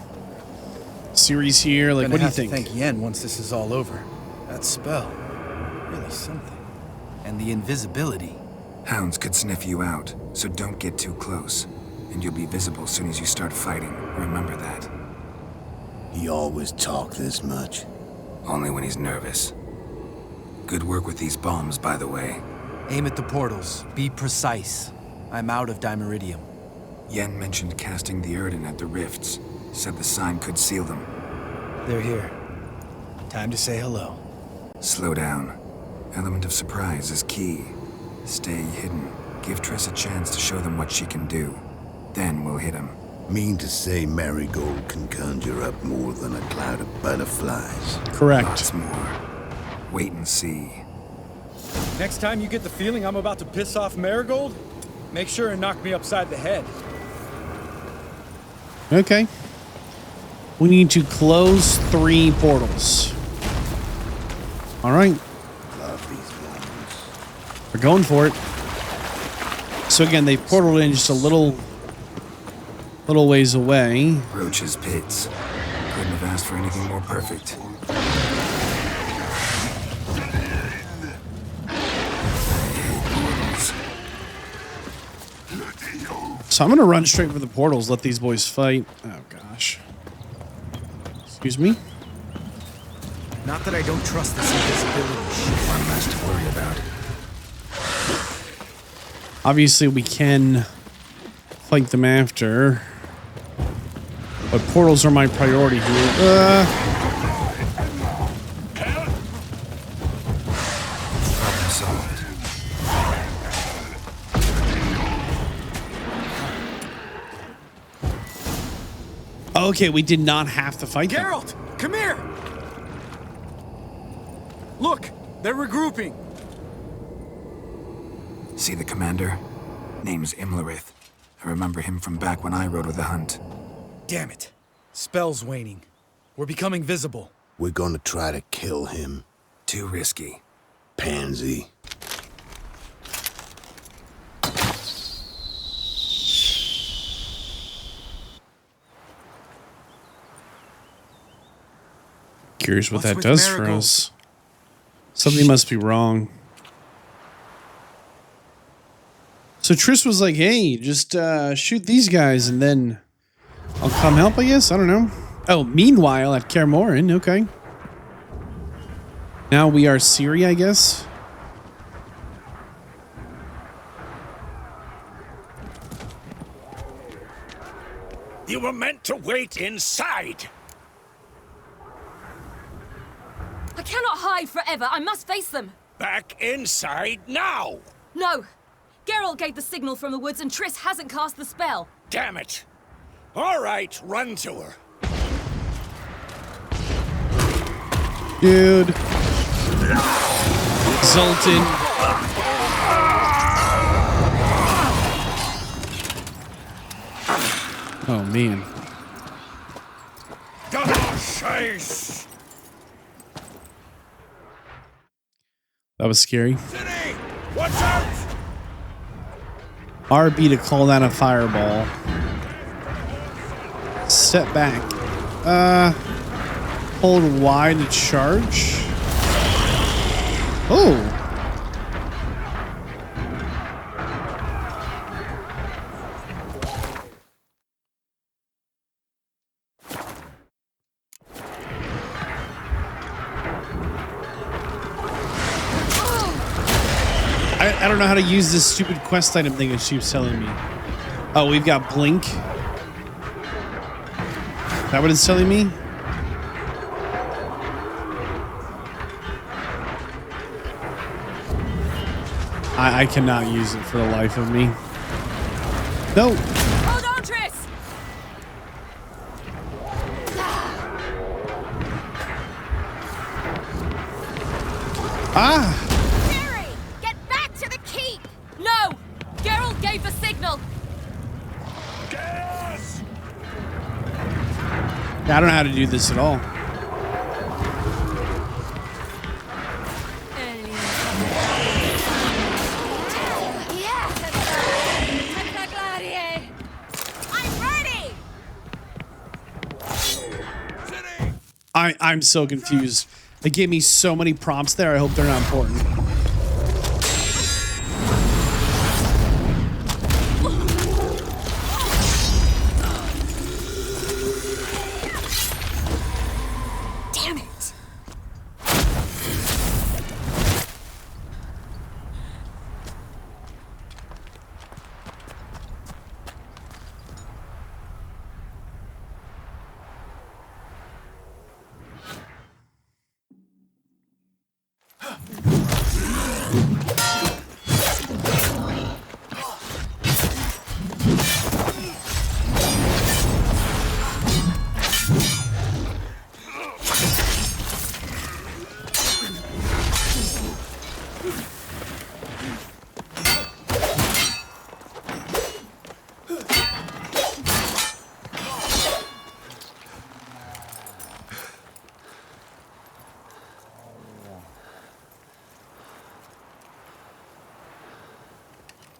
Ciri's here, like, what do you think? Thank Yen once this is all over. That spell, really something. And the invisibility. Hounds could sniff you out, so don't get too close. And you'll be visible as soon as you start fighting. Remember that. He always talk this much? Only when he's nervous. Good work with these bombs, by the way. Aim at the portals. Be precise. I'm out of Dimeridium. Yen mentioned casting the Erden at the rifts. Said the sign could seal them. They're here. Time to say hello. Slow down. Element of surprise is key. Stay hidden. Give Triss a chance to show them what she can do. Then we'll hit him. Mean to say Marigold can conjure up more than a cloud of butterflies? Correct. Lots more. Wait and see. Next time you get the feeling I'm about to piss off Marigold, make sure and knock me upside the head. Okay. We need to close 3 portals. All right. Love these ones. We're going for it. So again, they portaled in just a little ways away. Roach's pits. Couldn't have asked for anything more perfect. So I'm gonna run straight for the portals, let these boys fight. Oh gosh. Excuse me? Not that I don't trust this invisibility shit. One less to worry about. Obviously we can fight them after. But portals are my priority here. Problem solved. Okay, we did not have to fight them. Geralt, come here! Look, They're regrouping. See the commander? Name's Imlerith. I remember him from back when I rode with the hunt. Damn it. Spell's waning. We're becoming visible. We're gonna try to kill him. Too risky. Pansy. Curious what What's that with does for Marigold? us. Something must be wrong. So Triss was like, hey, just shoot these guys and then I'll come help, I guess? I don't know. Oh, meanwhile at Kaer Morhen, okay. Now we are Ciri, I guess. You were meant to wait inside. I cannot hide forever. I must face them. Back inside now. No. Geralt gave the signal from the woods and Triss hasn't cast the spell. Damn it. All right, run to her. Dude. Exultant. Oh, man. Chase. That was scary. Ciri, watch out! RB to call down a fireball. Step back. Hold Y to charge. Oh. I don't know how to use this stupid quest item thing that she was telling me. Oh, we've got Blink. Is that what it's telling me? I cannot use it for the life of me. No. Hold on, Triss! Ah! Ciri! Get back to the keep! No! Geralt gave the signal! Gas! Yeah, I don't know how to do this at all. I'm so confused. They gave me so many prompts there. I hope they're not important. Damn it!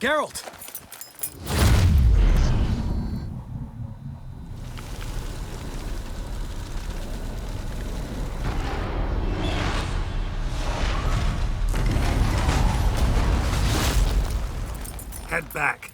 Geralt! Head back.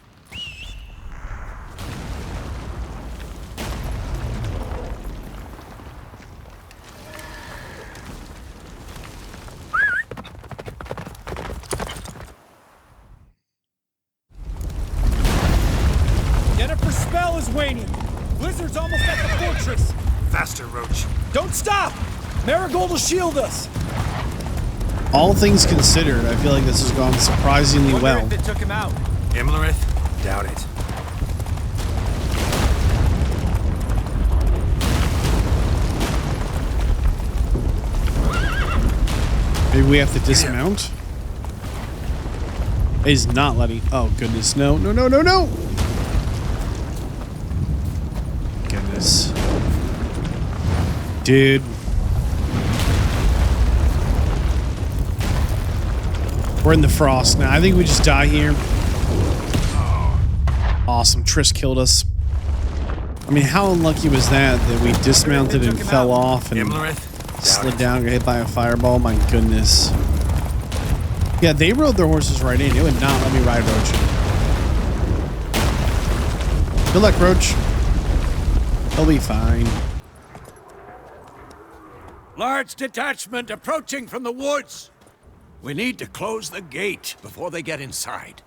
Yennefer's spell is waning. Blizzard's almost at the fortress. Faster, Roach. Don't stop! Marigold will shield us. All things considered, I feel like this has gone surprisingly well. If it took him out. Imlerith? Doubt it. Maybe we have to dismount? He's not letting... Oh, goodness. No, no, no, no, no! Goodness. Dude. We're in the frost now. I think we just die here. Awesome. Triss killed us. I mean, how unlucky was that we dismounted and fell off and slid down, got hit by a fireball? My goodness. Yeah, they rode their horses right in. It would not let me ride Roach. Good luck, Roach. He'll be fine. Large detachment approaching from the woods. We need to close the gate before they get inside.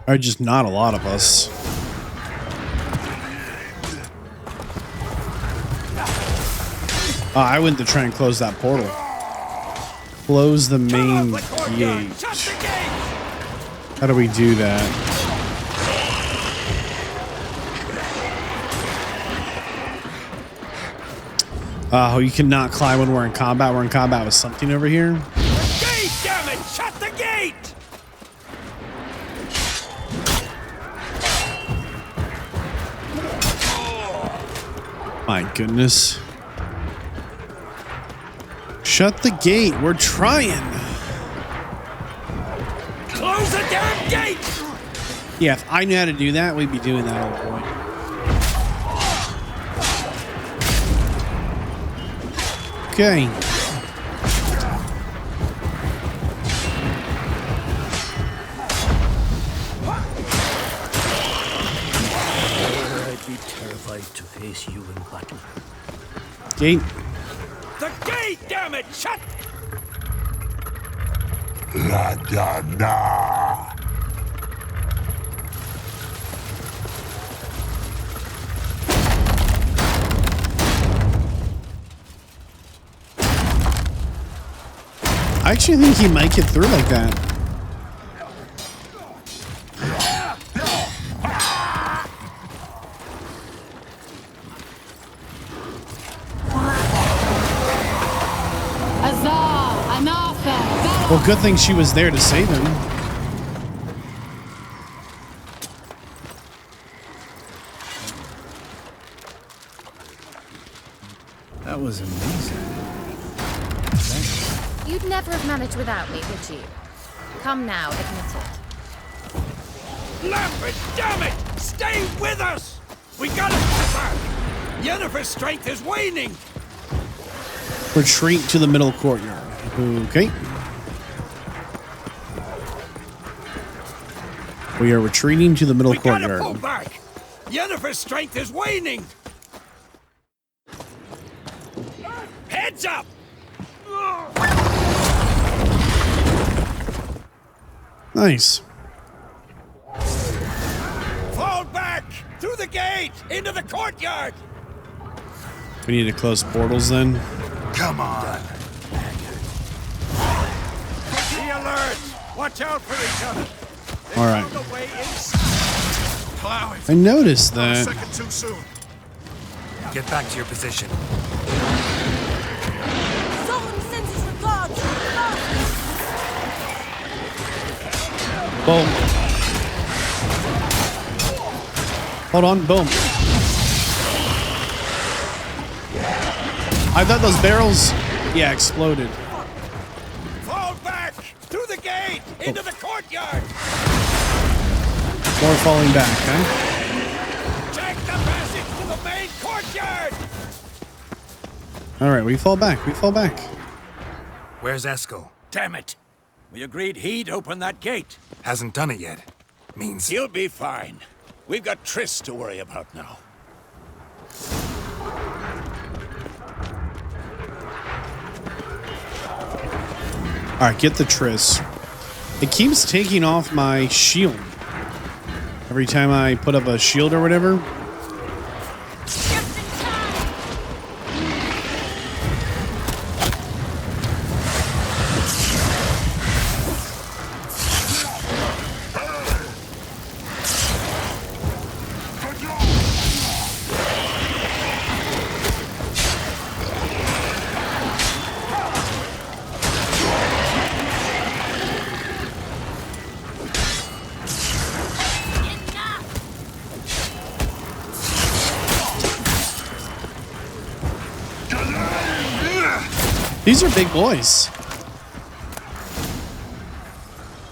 Or just not a lot of us. I went to try and close that portal. Close the main gate. How do we do that? Oh, you cannot climb when we're in combat. We're in combat with something over here. Gate, damn it! Shut the gate! My goodness. Shut the gate. We're trying. Close the damn gate! Yeah, if I knew how to do that, we'd be doing that all the way. Okay. I'd be terrified to face you in battle. Gate. The gate, damn it! Shut! La da da. I actually think he might get through like that. Well, good thing she was there to save him. That was amazing. You'd never have managed without me, would you? Come now, admit it. Lambert, damn it! Stay with us! We gotta get back! Yennefer's strength is waning! Retreat to the middle courtyard. Okay. We are retreating to the middle courtyard. We gotta pull back! Yennefer's strength is waning! Heads up! Nice. Fall back! Through the gate! Into the courtyard! We need to close portals then. Come on! Be alert! Watch out for each other! All right. The way I noticed that. A second too soon. Get back to your position. Someone sends his regards. Boom. Hold on. Boom. I thought those barrels, yeah, exploded. Fall back! Through the gate! Into the courtyard! More falling back, huh? Check the passage to the main courtyard! All right, we fall back. We fall back. Where's Eskel? Damn it! We agreed he'd open that gate. Hasn't done it yet. Means He'll be fine. We've got Triss to worry about now. All right, get the Triss. It keeps taking off my shield every time I put up a shield or whatever. These are big boys.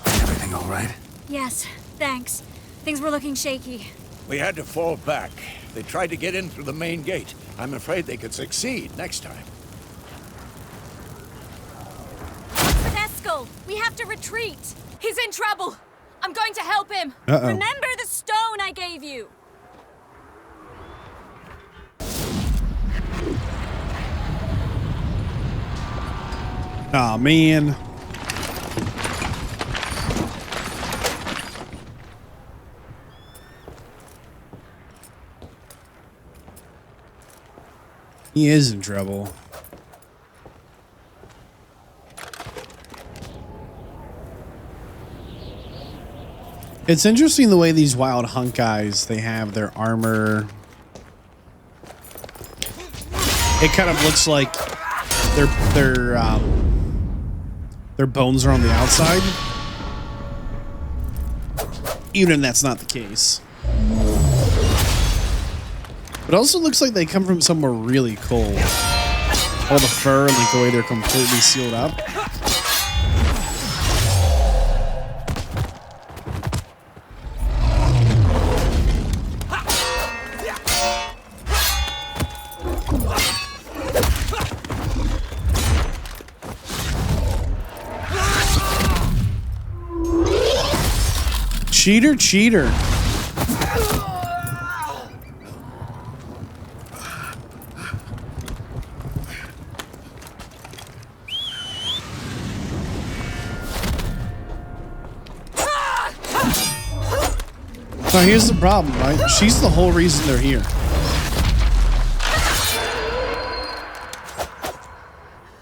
Everything all right? Yes, thanks. Things were looking shaky. We had to fall back. They tried to get in through the main gate. I'm afraid they could succeed next time. What's with Eskel? We have to retreat. He's in trouble. I'm going to help him. Uh-oh. Remember the stone I gave you. Aw, man. He is in trouble. It's interesting the way these wild hunt guys, they have their armor. It kind of looks like their bones are on the outside. Even if that's not the case. It also looks like they come from somewhere really cold. All the fur and like the way they're completely sealed up. Cheater, cheater. Now here's the problem, right? She's the whole reason they're here.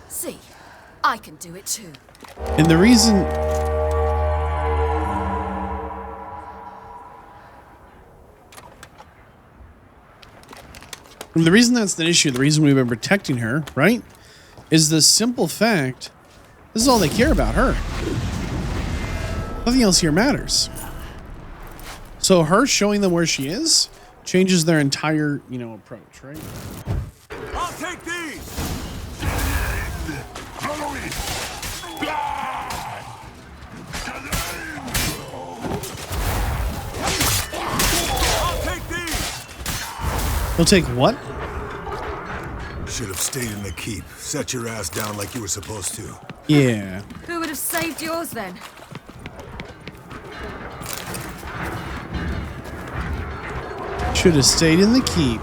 See, I can do it too. And the reason... And the reason that's an issue, the reason we've been protecting her, right, is the simple fact, this is all they care about, her. Nothing else here matters. So her showing them where she is changes their entire, you know, approach, right? I'll take these! I'll take these! He'll take what? Should have stayed in the keep. Set your ass down like you were supposed to. Yeah. Who would have saved yours then? Should have stayed in the keep.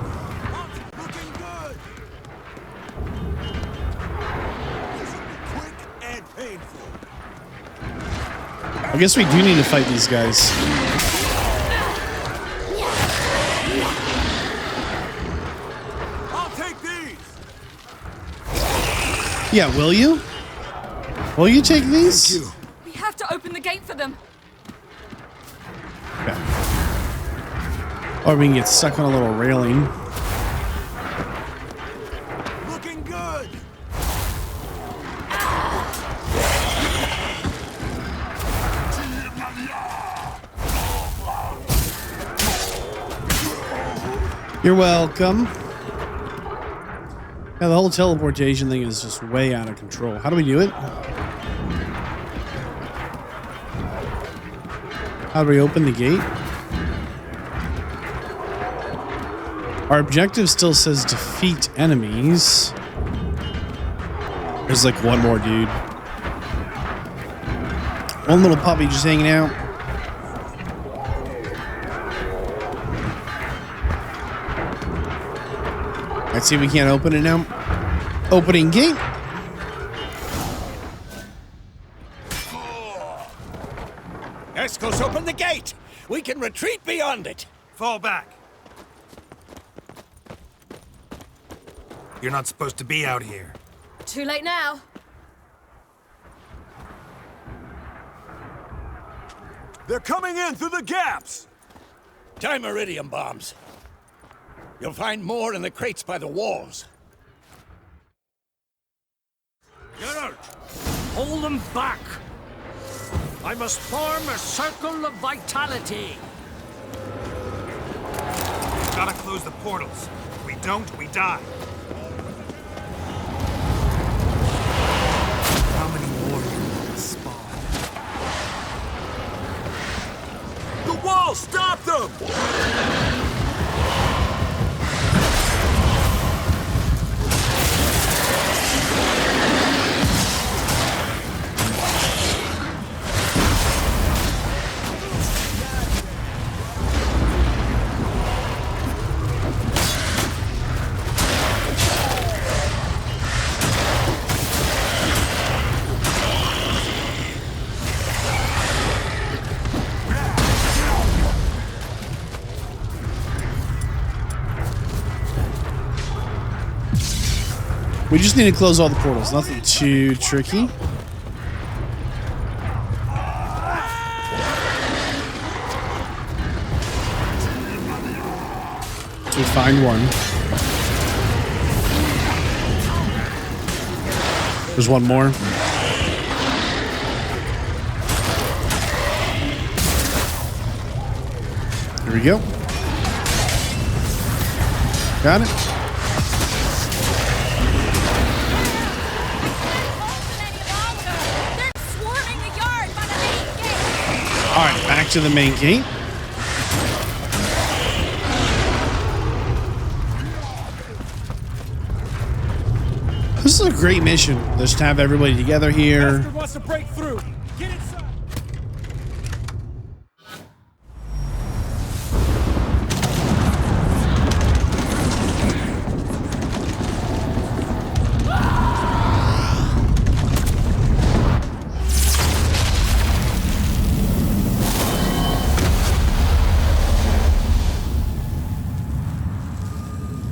I guess we do need to fight these guys. I'll take these! Yeah, will you? Will you take these? We have to open the gate for them. Or we can get stuck on a little railing. Looking good! You're welcome. Yeah, the whole teleportation thing is just way out of control. How do we do it? How do we open the gate? Our objective still says defeat enemies. There's like one more dude. One little puppy just hanging out. I see we can't open it now. Opening gate. Eskel's open the gate. We can retreat beyond it. Fall back. You're not supposed to be out here. Too late now. They're coming in through the gaps! Time iridium bombs. You'll find more in the crates by the walls. Geralt, hold them back. I must form a circle of vitality. Gotta close the portals. If we don't, we die. I'll stop them! We just need to close all the portals. Nothing too tricky. So we find one. There's one more. Here we go. Got it. All right, back to the main gate. This is a great mission. Just to have everybody together here. Bastard wants to break through. Get inside.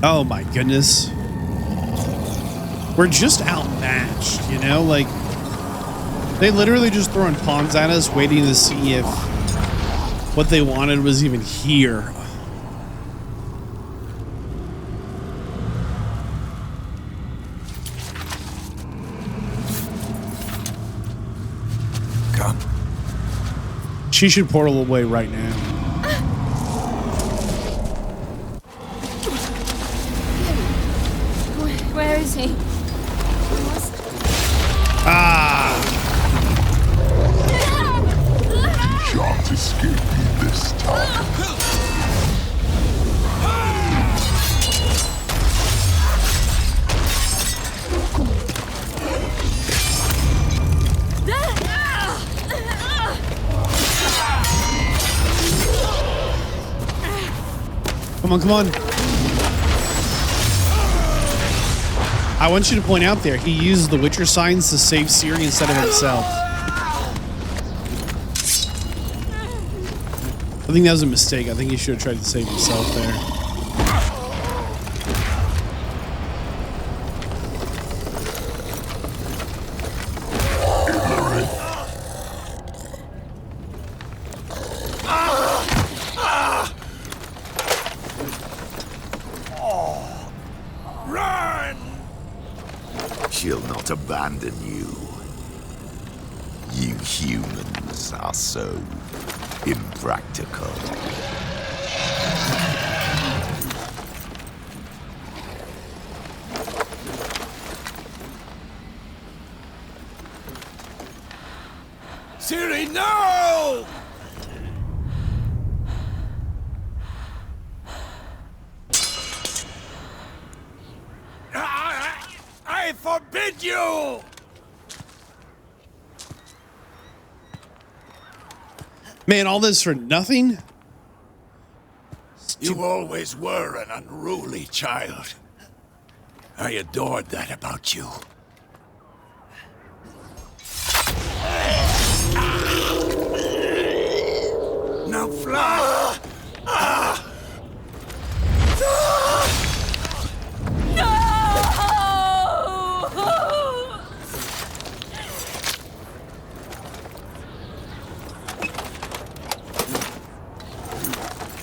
Oh my goodness. We're just outmatched, you know? Like, they literally just throwing pawns at us, waiting to see if what they wanted was even here. Come. She should portal away right now. Where is he? You shan't escape me this time. Come on, come on. I want you to point out there, he used the Witcher signs to save Ciri instead of himself. I think that was a mistake. I think he should have tried to save himself there. She'll not abandon you. You humans are so impractical. Ciri, no! I forbid you! Man, all this for nothing? You always were an unruly child. I adored that about you. Now fly!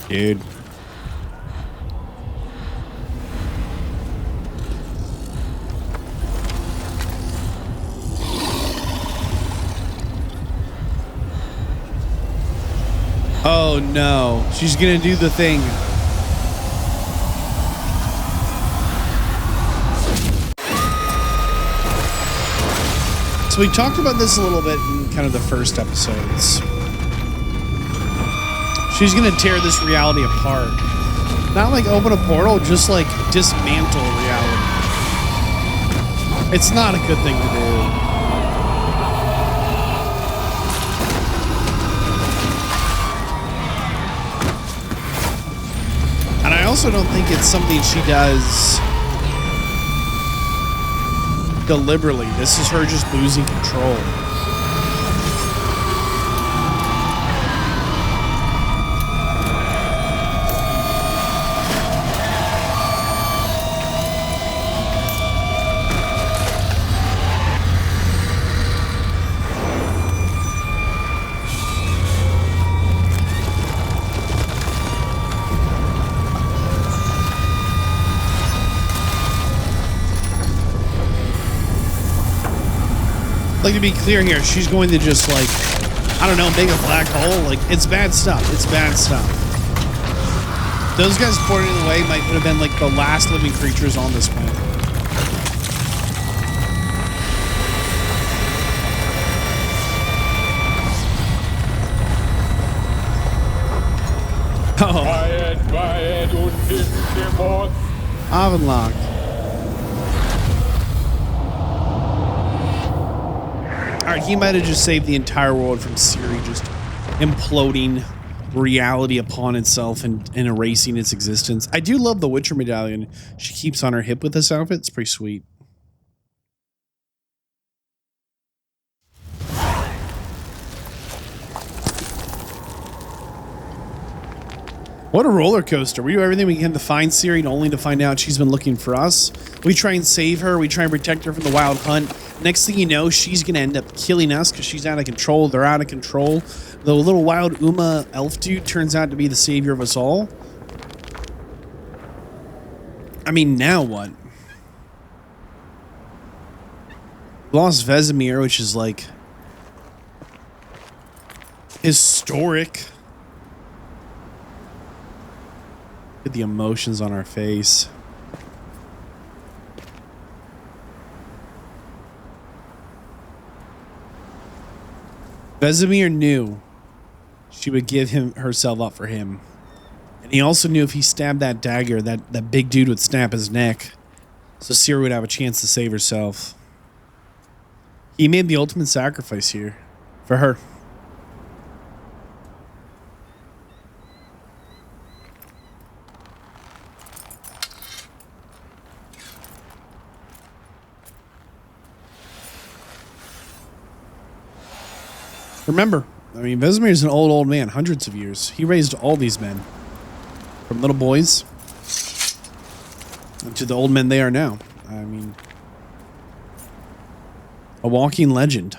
Dude. Oh no, she's gonna do the thing. So we talked about this a little bit in kind of the first episodes. She's gonna tear this reality apart. Not like open a portal, just like dismantle reality. It's not a good thing to do. And I also don't think it's something she does deliberately. This is her just losing control. Like, to be clear here, she's going to just, like, I don't know, make a black hole. Like, it's bad stuff. It's bad stuff. Those guys pouring it away might have been, like, the last living creatures on this planet. Oh. Avenlock. Alright, he might have just saved the entire world from Ciri just imploding reality upon itself and erasing its existence. I do love the Witcher medallion she keeps on her hip with this outfit. It's pretty sweet. What a roller coaster. We do everything we can to find Ciri, only to find out she's been looking for us. We try and save her. We try and protect her from the wild hunt. Next thing you know, she's going to end up killing us because she's out of control. They're out of control. The little wild Uma elf dude turns out to be the savior of us all. I mean, now what? We lost Vesemir, which is like historic. Look at the emotions on our face. Vesemir knew she would give herself up for him. And he also knew if he stabbed that dagger, that big dude would snap his neck. So Ciri would have a chance to save herself. He made the ultimate sacrifice here for her. Remember, I mean, Vesemir is an old man, hundreds of years. He raised all these men, from little boys to the old men they are now. I mean, a walking legend.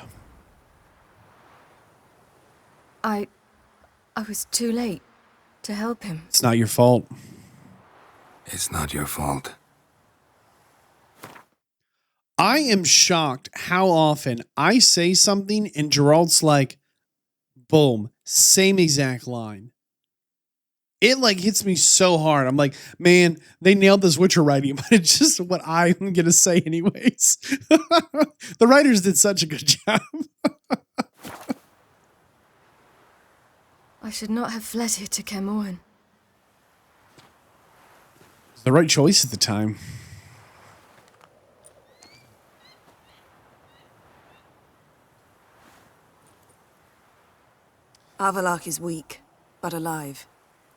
I was too late to help him. It's not your fault. It's not your fault. I am shocked how often I say something and Gerald's like, boom, same exact line. It like hits me so hard. I'm like, man, they nailed this Witcher writing, but it's just what I'm going to say anyways. The writers did such a good job. I should not have fled here to Kaer Morhen. The right choice at the time. Avallac'h is weak, but alive.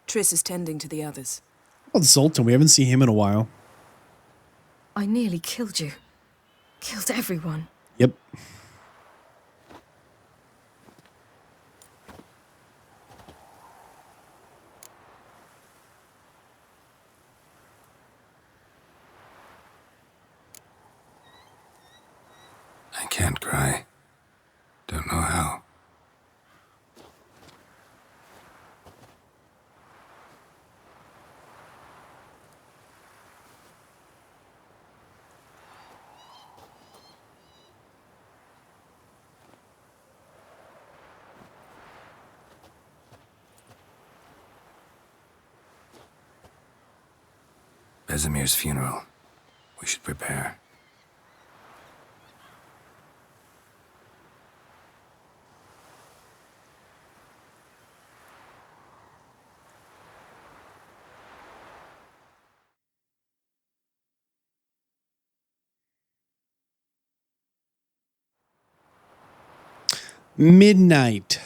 Triss is tending to the others. What about Zoltan? We haven't seen him in a while. I nearly killed you. Killed everyone. Yep. I can't cry. Don't know how. Vesemir's funeral. We should prepare. Midnight.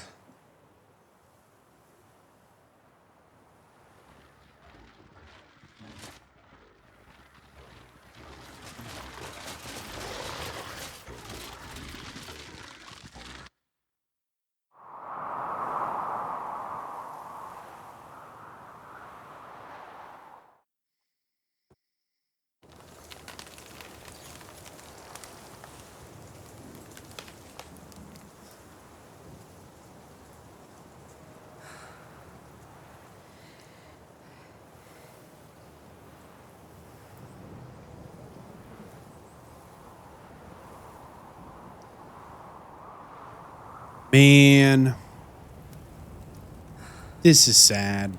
Man, this is sad.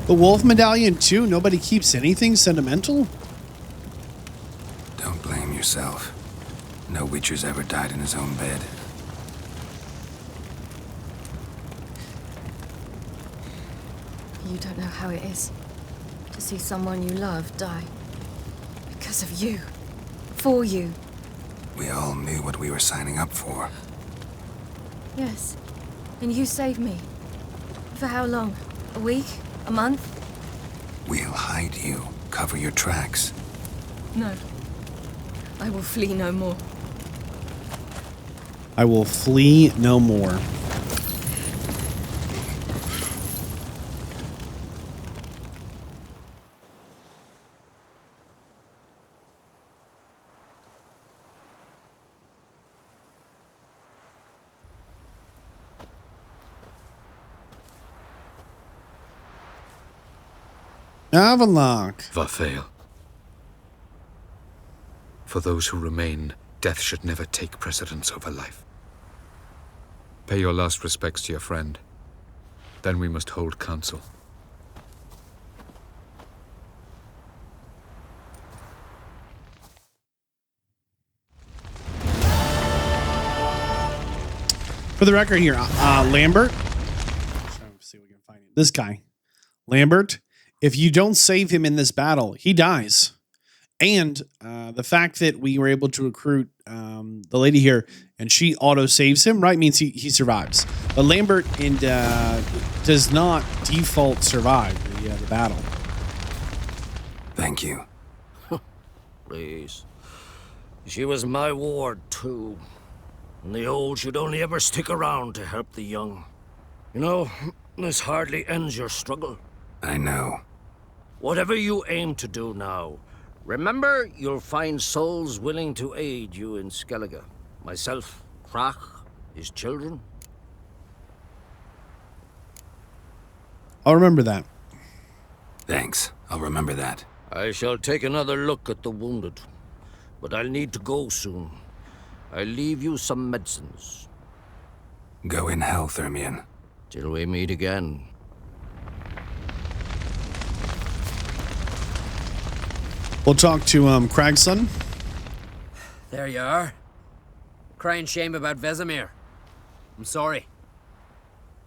The wolf medallion too? Nobody keeps anything sentimental? Don't blame yourself. No Witcher's ever died in his own bed. You don't know how it is to see someone you love die. Because of you. For you. We all knew what we were signing up for. Yes. And you saved me. For how long? A week? A month? We'll hide you. Cover your tracks. No. I will flee no more. I will flee no more. Avalok. Vafail. For those who remain, death should never take precedence over life. Pay your last respects to your friend. Then we must hold council. For the record here, Lambert. Let's see if we can find it. This guy, Lambert. If you don't save him in this battle, he dies. And the fact that we were able to recruit the lady here and she auto saves him, right, means he survives. But Lambert does not default survive the battle. Thank you. Please. She was my ward, too. And the old should only ever stick around to help the young. You know, this hardly ends your struggle. I know. Whatever you aim to do now, remember you'll find souls willing to aid you in Skellige. Myself, Krach, his children. I'll remember that. Thanks. I'll remember that. I shall take another look at the wounded. But I'll need to go soon. I'll leave you some medicines. Go in health, Ermion. Till we meet again. We'll talk to Cragson. There you are. Crying shame about Vesemir. I'm sorry.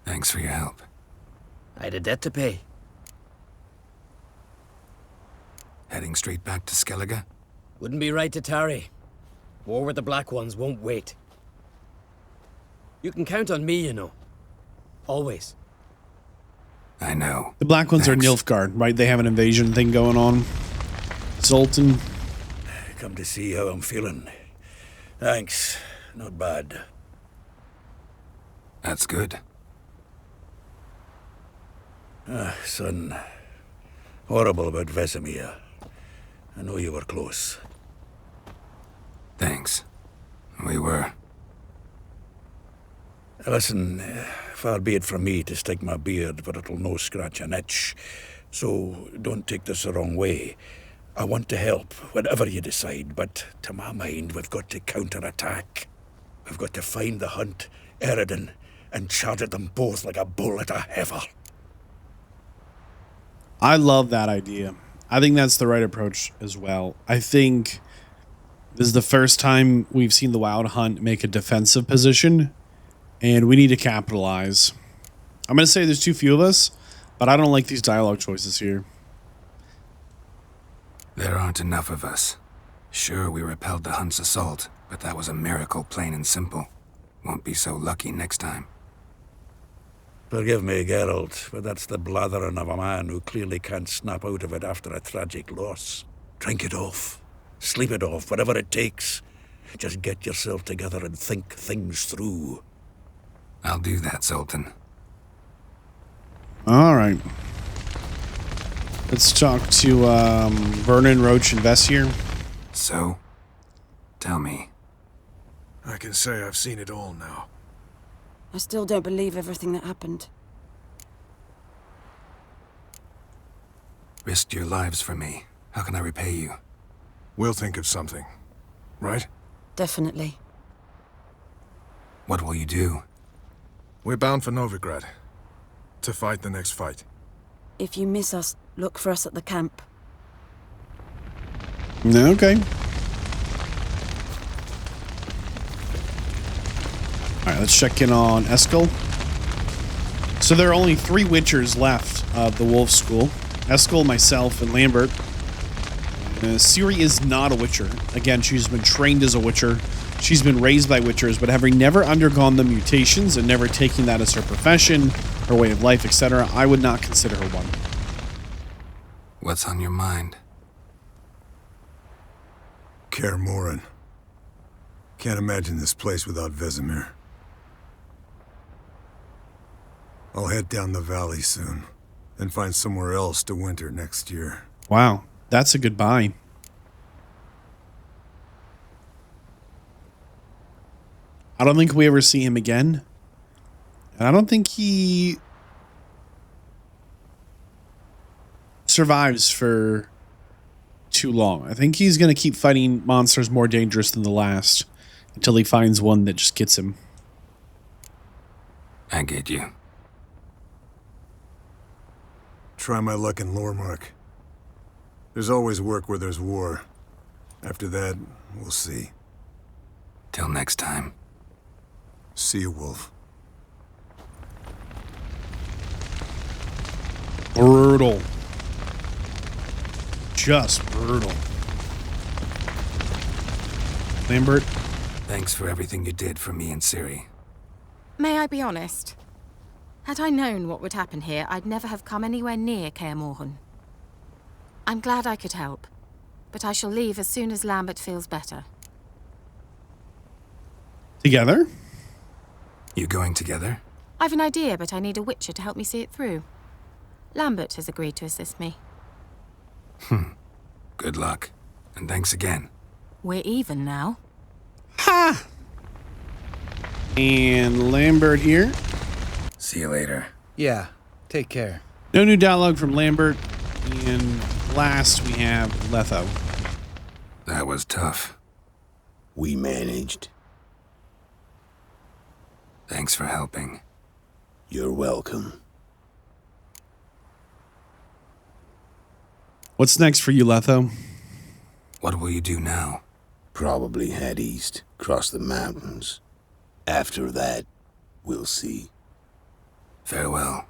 Thanks for your help. I had a debt to pay. Heading straight back to Skellige? Wouldn't be right to tarry. War with the Black Ones won't wait. You can count on me, you know. Always. I know. The Black Ones are Nilfgaard, right? They have an invasion thing going on. Zoltan. Come to see how I'm feeling. Thanks. Not bad. That's good. Son. Horrible about Vesemir. I know you were close. Thanks. We were. Listen, far be it from me to stick my beard, but it'll no scratch an itch. So don't take this the wrong way. I want to help, whatever you decide, but to my mind, we've got to counterattack. We've got to find the Hunt, Eredin, and charge at them both like a bull at a heifer. I love that idea. I think that's the right approach as well. I think this is the first time we've seen the Wild Hunt make a defensive position, and we need to capitalize. I'm going to say there's too few of us, but I don't like these dialogue choices here. There aren't enough of us. Sure, we repelled the Hunt's assault, but that was a miracle, plain and simple. Won't be so lucky next time. Forgive me, Geralt, but that's the blathering of a man who clearly can't snap out of it after a tragic loss. Drink it off. Sleep it off, whatever it takes. Just get yourself together and think things through. I'll do that, Sultan. All right. Let's talk to Vernon, Roach, and Vess here. So, tell me. I can say I've seen it all now. I still don't believe everything that happened. Risked your lives for me. How can I repay you? We'll think of something, right? Definitely. What will you do? We're bound for Novigrad. To fight the next fight. If you miss us, look for us at the camp. Okay. All right, let's check in on Eskel. So there are only 3 Witchers left of the Wolf School. Eskel, myself, and Lambert. Ciri is not a Witcher. Again, she's been trained as a Witcher. She's been raised by Witchers, but having never undergone the mutations and never taking that as her profession, her way of life, etc., I would not consider her one. What's on your mind? Kaer Morhen. Can't imagine this place without Vesemir. I'll head down the valley soon, and find somewhere else to winter next year. Wow, that's a goodbye. I don't think we ever see him again. And I don't think he survives for too long. I think he's going to keep fighting monsters more dangerous than the last until he finds one that just gets him. I get you. Try my luck in Lormark. There's always work where there's war. After that, we'll see. Till next time. See you, Wolf. Brutal. Just brutal. Lambert? Thanks for everything you did for me and Ciri. May I be honest? Had I known what would happen here, I'd never have come anywhere near Kaer Morhen. I'm glad I could help, but I shall leave as soon as Lambert feels better. Together? You going together? I've an idea, but I need a Witcher to help me see it through. Lambert has agreed to assist me. Good luck. And thanks again. We're even now. Ha! And Lambert here. See you later. Yeah, take care. No new dialogue from Lambert. And last we have Letho. That was tough. We managed. Thanks for helping. You're welcome. What's next for you, Letho? What will you do now? Probably head east, cross the mountains. After that, we'll see. Farewell.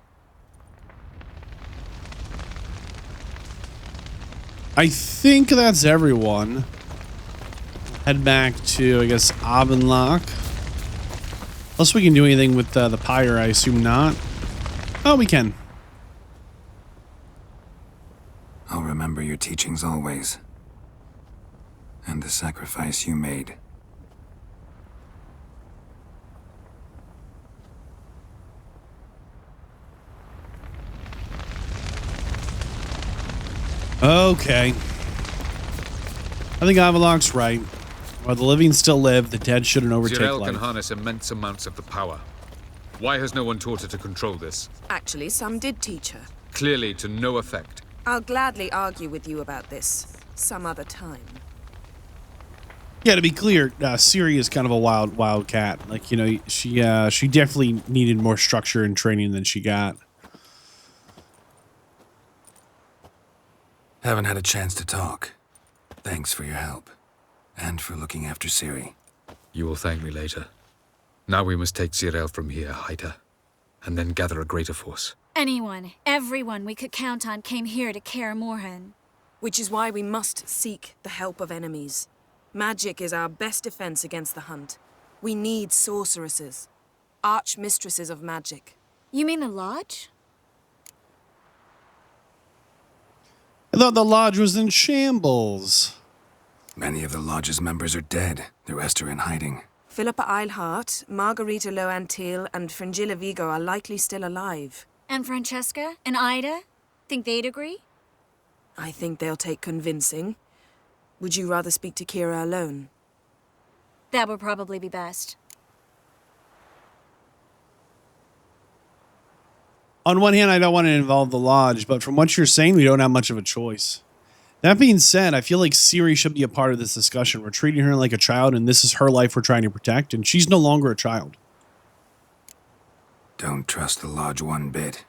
I think that's everyone. Head back to, I guess, Abenlock. Unless we can do anything with the pyre, I assume not. Oh, we can. I'll remember your teachings always. And the sacrifice you made. Okay. I think Avalok's right. While the living still live, the dead shouldn't overtake Ciri life. can harness immense amounts of the power. Why has no one taught her to control this? Actually, some did teach her. Clearly to no effect. I'll gladly argue with you about this some other time. Yeah, to be clear, Ciri is kind of a wild cat. Like, you know, she definitely needed more structure and training than she got. Haven't had a chance to talk. Thanks for your help. And for looking after Ciri. You will thank me later. Now we must take Ciri from here, hide her, and then gather a greater force. Anyone, everyone we could count on came here to Kaer Morhen. Which is why we must seek the help of enemies. Magic is our best defense against the hunt. We need sorceresses. Archmistresses of magic. You mean the Lodge? I thought the Lodge was in shambles. Many of the Lodge's members are dead. The rest are in hiding. Philippa Eilhart, Margarita Loantil, and Fringilla Vigo are likely still alive. And Francesca? And Ida? Think they'd agree? I think they'll take convincing. Would you rather speak to Kira alone? That would probably be best. On one hand, I don't want to involve the Lodge, but from what you're saying, we don't have much of a choice. That being said, I feel like Ciri should be a part of this discussion. We're treating her like a child, and this is her life we're trying to protect, and she's no longer a child. Don't trust the Lodge one bit,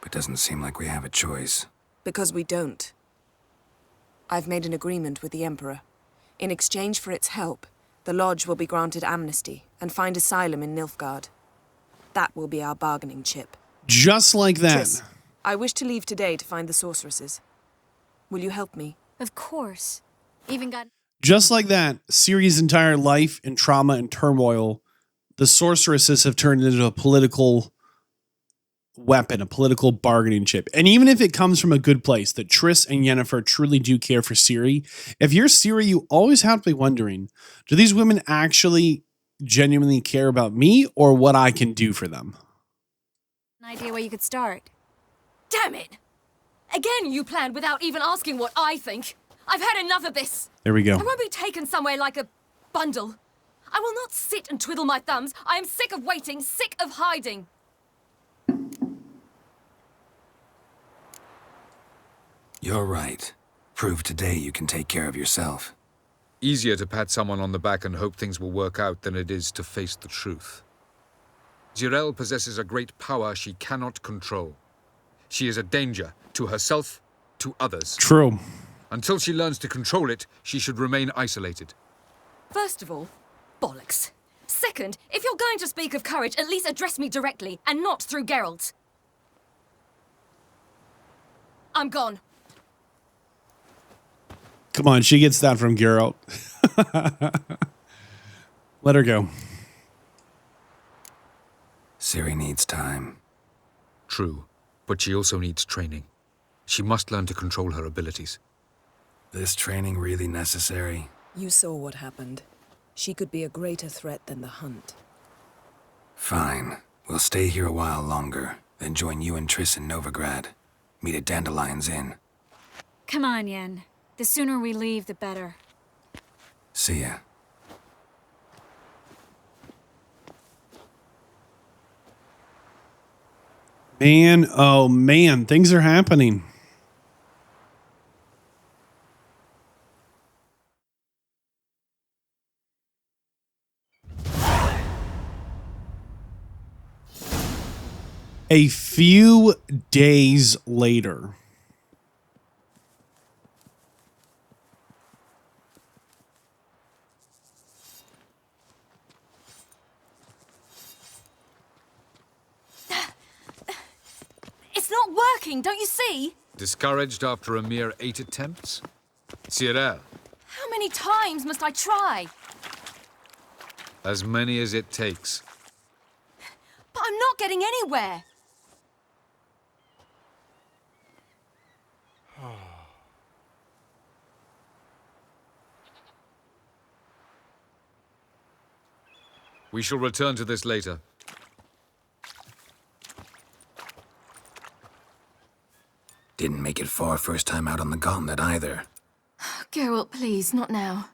but doesn't seem like we have a choice. Because we don't. I've made an agreement with the Emperor. In exchange for its help, the Lodge will be granted amnesty and find asylum in Nilfgaard. That will be our bargaining chip. Just like that. Triss, I wish to leave today to find the sorceresses. Will you help me? Of course. Even got... Just like that, Ciri's entire life in trauma and turmoil, the sorceresses have turned into a political weapon, a political bargaining chip. And even if it comes from a good place, that Triss and Yennefer truly do care for Ciri, if you're Ciri, you always have to be wondering, do these women actually genuinely care about me or what I can do for them? An idea where you could start. Damn it! Again, you planned without even asking what I think. I've had enough of this. There we go. I won't be taken somewhere like a bundle. I will not sit and twiddle my thumbs. I am sick of waiting, sick of hiding. You're right. Prove today you can take care of yourself. Easier to pat someone on the back and hope things will work out than it is to face the truth. Ciri possesses a great power she cannot control. She is a danger to herself, to others. True. Until she learns to control it, she should remain isolated. First of all, bollocks. Second, if you're going to speak of courage, at least address me directly and not through Geralt. I'm gone. Come on, she gets that from Geralt. Let her go. Ciri needs time. True, but she also needs training. She must learn to control her abilities. This training really necessary? You saw what happened. She could be a greater threat than the hunt. Fine. We'll stay here a while longer, then join you and Triss in Novigrad. Meet at Dandelion's Inn. Come on, Yen. The sooner we leave, the better. See ya. Man, oh man, things are happening. A few days later. It's not working, don't you see? Discouraged after a mere 8 attempts? Ciri, How many times must I try? as many as it takes. But I'm not getting anywhere. We shall return to this later. Didn't make it far first time out on the gauntlet either. Geralt, please, not now.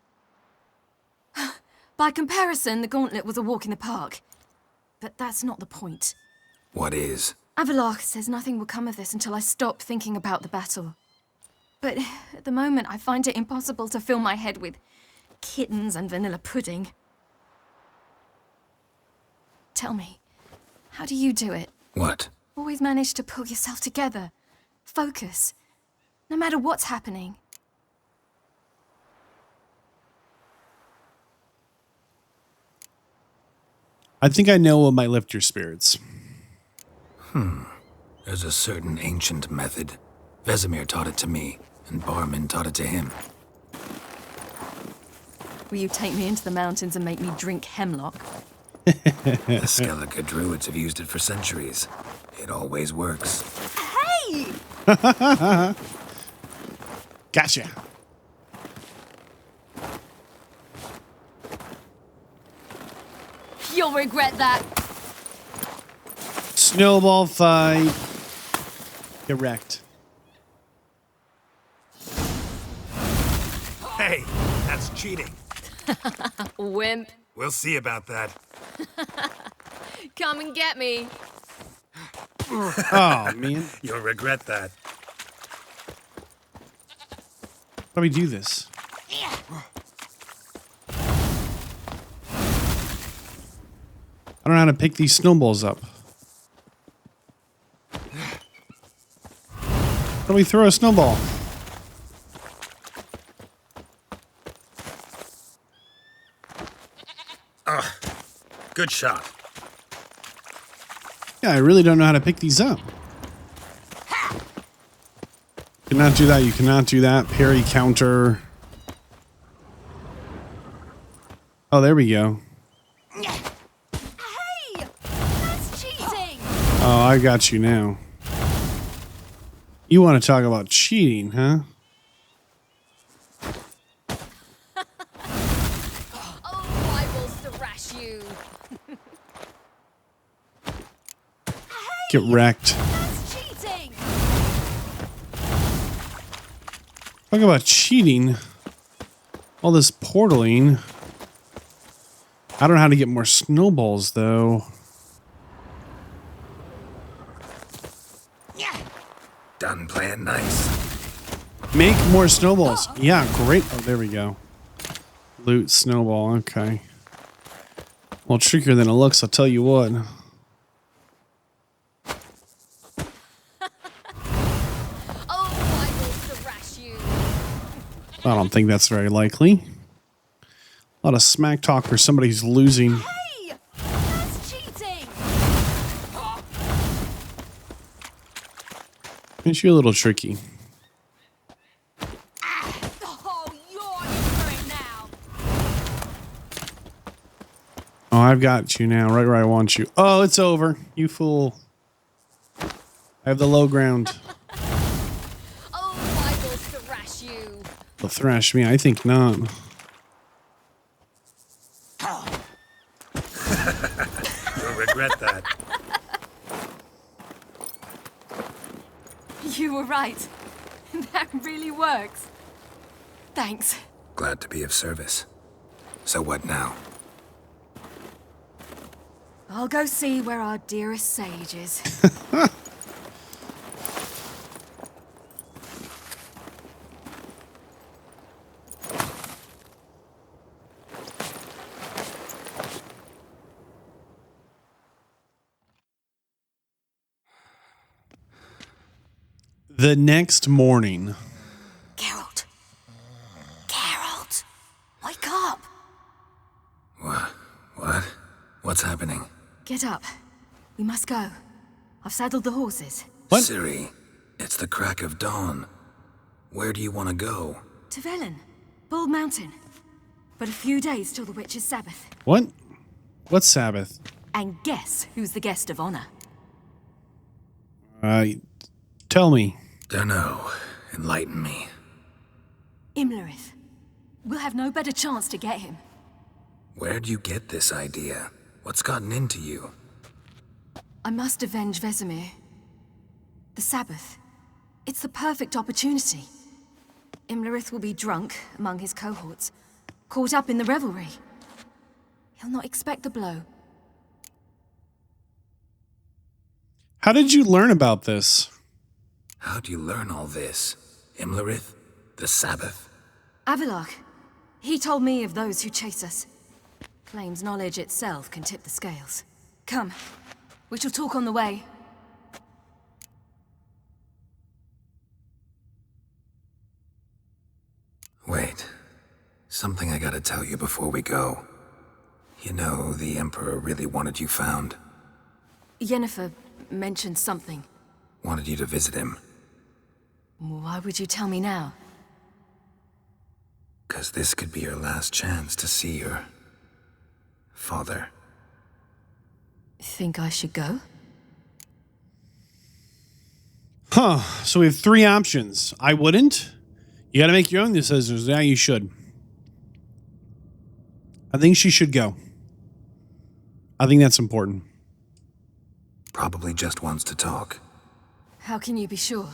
By comparison, the gauntlet was a walk in the park. But that's not the point. What is? Avallac'h says nothing will come of this until I stop thinking about the battle. But at the moment, I find it impossible to fill my head with kittens and vanilla pudding. Tell me, how do you do it? What? Always manage to pull yourself together. Focus. No matter what's happening. I think I know what might lift your spirits. There's a certain ancient method. Vesemir taught it to me, and Barman taught it to him. Will you take me into the mountains and make me drink hemlock? The Skellige druids have used it for centuries. It always works. Hey! Gotcha. You'll regret that. Snowball fight. Get wrecked. Hey, that's cheating. Wimp. We'll see about that. Come and get me. Oh, man. You'll regret that. How do we do this? I don't know how to pick these snowballs up. How do we throw a snowball? Good shot. Yeah, I really don't know how to pick these up. You cannot do that. You cannot do that. Parry counter. Oh, there we go. Hey! That's cheating! Oh, I got you now. You want to talk about cheating, huh? Oh, I will thrash you. Get wrecked. That's cheating! Talk about cheating. All this portaling. I don't know how to get more snowballs, though. Done playing nice. Make more snowballs. Yeah, great. Oh, there we go. Loot snowball. Okay. Well, trickier than it looks, I'll tell you what. I don't think that's very likely. A lot of smack talk for somebody who's losing. Hey! That's cheating! Makes you a little tricky. Oh, you're in for it now. Oh, I've got you now, right where I want you. Oh, it's over. You fool. I have the low ground. Oh, I will thrash you. They'll thrash me. I think not. You'll regret that. You were right. That really works. Thanks. Glad to be of service. So what now? I'll go see where our dearest sage is. The next morning. Geralt. Geralt. Wake up. What? What's happening? Get up. We must go. I've saddled the horses. What? Ciri, it's the crack of dawn. Where do you want to go? To Velen. Bald Mountain. But a few days till the Witch's Sabbath. What? What's Sabbath? And guess who's the guest of honor? Tell me. Dunno. Enlighten me. Imlerith. We'll have no better chance to get him. Where'd you get this idea? What's gotten into you? I must avenge Vesemir. The Sabbath. It's the perfect opportunity. Imlerith will be drunk among his cohorts, caught up in the revelry. He'll not expect the blow. How did you learn about this? How'd you learn all this? Imlerith? The Sabbath? Avalok. He told me of those who chase us. Claims knowledge itself can tip the scales. Come, we shall talk on the way. Wait. Something I gotta tell you before we go. You know, the Emperor really wanted you found. Yennefer mentioned something. Wanted you to visit him. Why would you tell me now? 'Cause this could be your last chance to see your father. Think I should go? Huh. So we have three options. I wouldn't. You gotta make your own decisions. Yeah, you should. I think she should go. I think that's important. Probably just wants to talk. How can you be sure?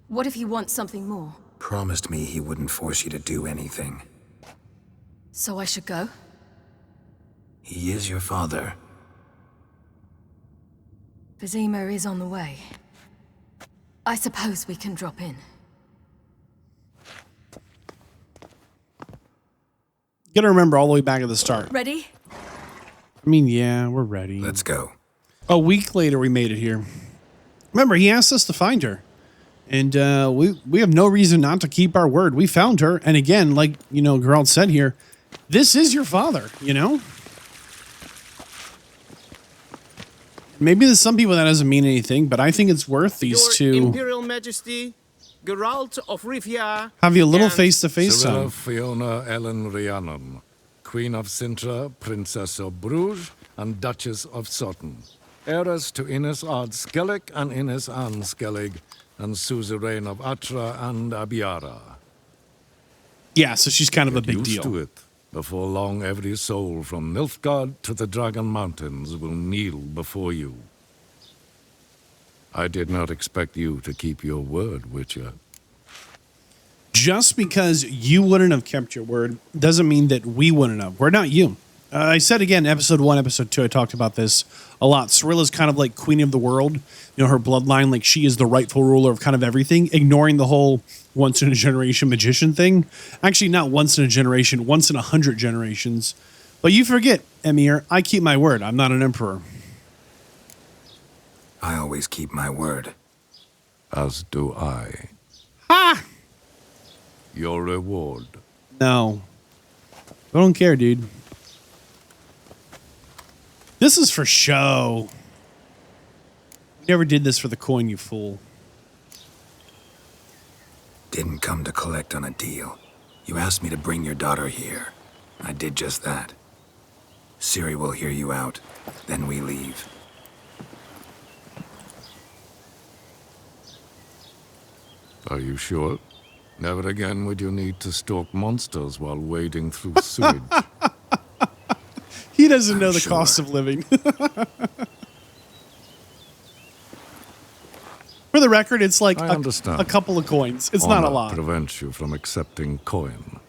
What if he wants something more? Promised me he wouldn't force you to do anything. So I should go? He is your father. Vizima is on the way. I suppose we can drop in. You gotta remember all the way back at the start. Ready? I mean, yeah, we're ready. Let's go. A week later, we made it here. Remember, he asked us to find her. And we have no reason not to keep our word. We found her. And again, like, you know, Geralt said here, this is your father, you know? Maybe to some people that doesn't mean anything, but I think it's worth these Your two. Imperial Majesty, Geralt of Rivia. Have you a little face-to-face Ciri time. Fiona Ellen Rhiannon, Queen of Sintra, Princess of Bruges, and Duchess of Sutton. Heiress to Innes Ard Skellig and Innes Anne Skellig, and suzerain of Atra and Abiara. Yeah, so she's kind of a big Get used deal. to it. Before long, every soul from Nilfgaard to the Dragon Mountains will kneel before you. I did not expect you to keep your word, Witcher. Just because you wouldn't have kept your word doesn't mean that we wouldn't have. We're not you. I said again, episode 1, episode 2, I talked about this a lot. Cirilla's kind of like queen of the world. You know, her bloodline, like she is the rightful ruler of kind of everything, ignoring the whole once in a generation magician thing. Actually, not once in a generation, once in 100 generations. But you forget, Emir, I keep my word. I'm not an emperor. I always keep my word. As do I. Ha! Your reward. No. I don't care, dude. This is for show. We never did this for the coin, you fool. Didn't come to collect on a deal. You asked me to bring your daughter here. I did just that. Ciri will hear you out. Then we leave. Are you sure? Never again would you need to stalk monsters while wading through sewage. He doesn't know the cost of living. For the record, it's like I understand. a couple of coins. It's not a Honor lot. prevents you from accepting coin.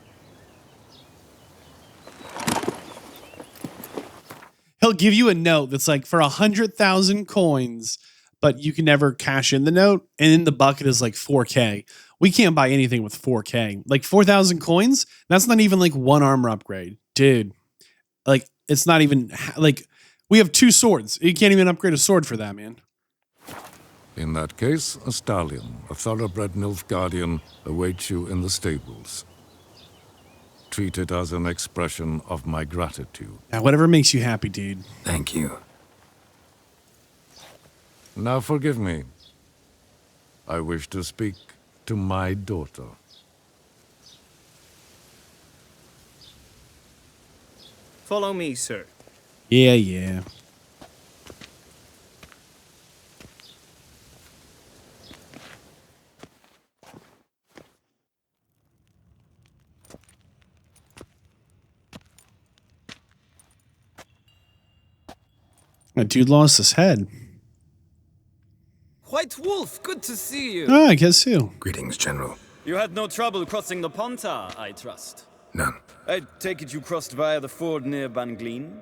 He'll give you a note that's like for 100,000 coins, but you can never cash in the note. And in the bucket is like 4K. We can't buy anything with 4K. Like 4,000 coins? That's not even like one armor upgrade. Dude, like it's not even like we have 2 swords. You can't even upgrade a sword for that, man. In that case, a stallion, a thoroughbred Nilfgaardian, awaits you in the stables. Treat it as an expression of my gratitude. Now, whatever makes you happy, dude. Thank you. Now forgive me. I wish to speak to my daughter. Follow me, sir. Yeah. That dude lost his head. White Wolf! Wolf, good to see you. Ah, I guess so. Greetings, General. You had no trouble crossing the Pontar, I trust. None. I take it you crossed via the ford near Banglin?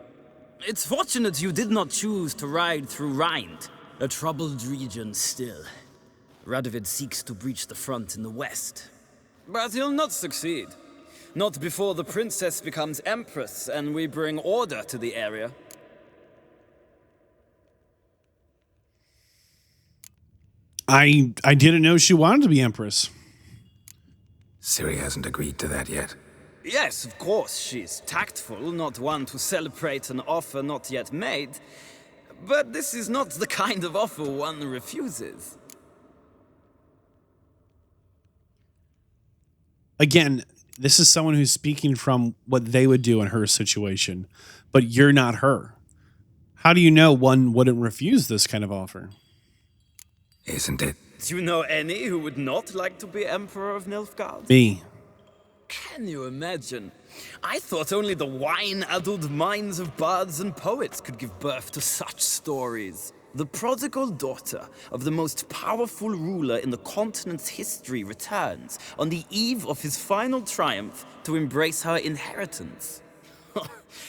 It's fortunate you did not choose to ride through Rind, a troubled region still. Radovid seeks to breach the front in the west. But he'll not succeed. Not before the princess becomes empress and we bring order to the area. I didn't know she wanted to be empress. Ciri hasn't agreed to that yet. Yes, of course, she's tactful, not one to celebrate an offer not yet made. But this is not the kind of offer one refuses. Again, this is someone who's speaking from what they would do in her situation, but you're not her. How do you know one wouldn't refuse this kind of offer? Isn't it? Do you know any who would not like to be Emperor of Nilfgaard? Me. Can you imagine? I thought only the wine-addled minds of bards and poets could give birth to such stories. The prodigal daughter of the most powerful ruler in the continent's history returns on the eve of his final triumph to embrace her inheritance.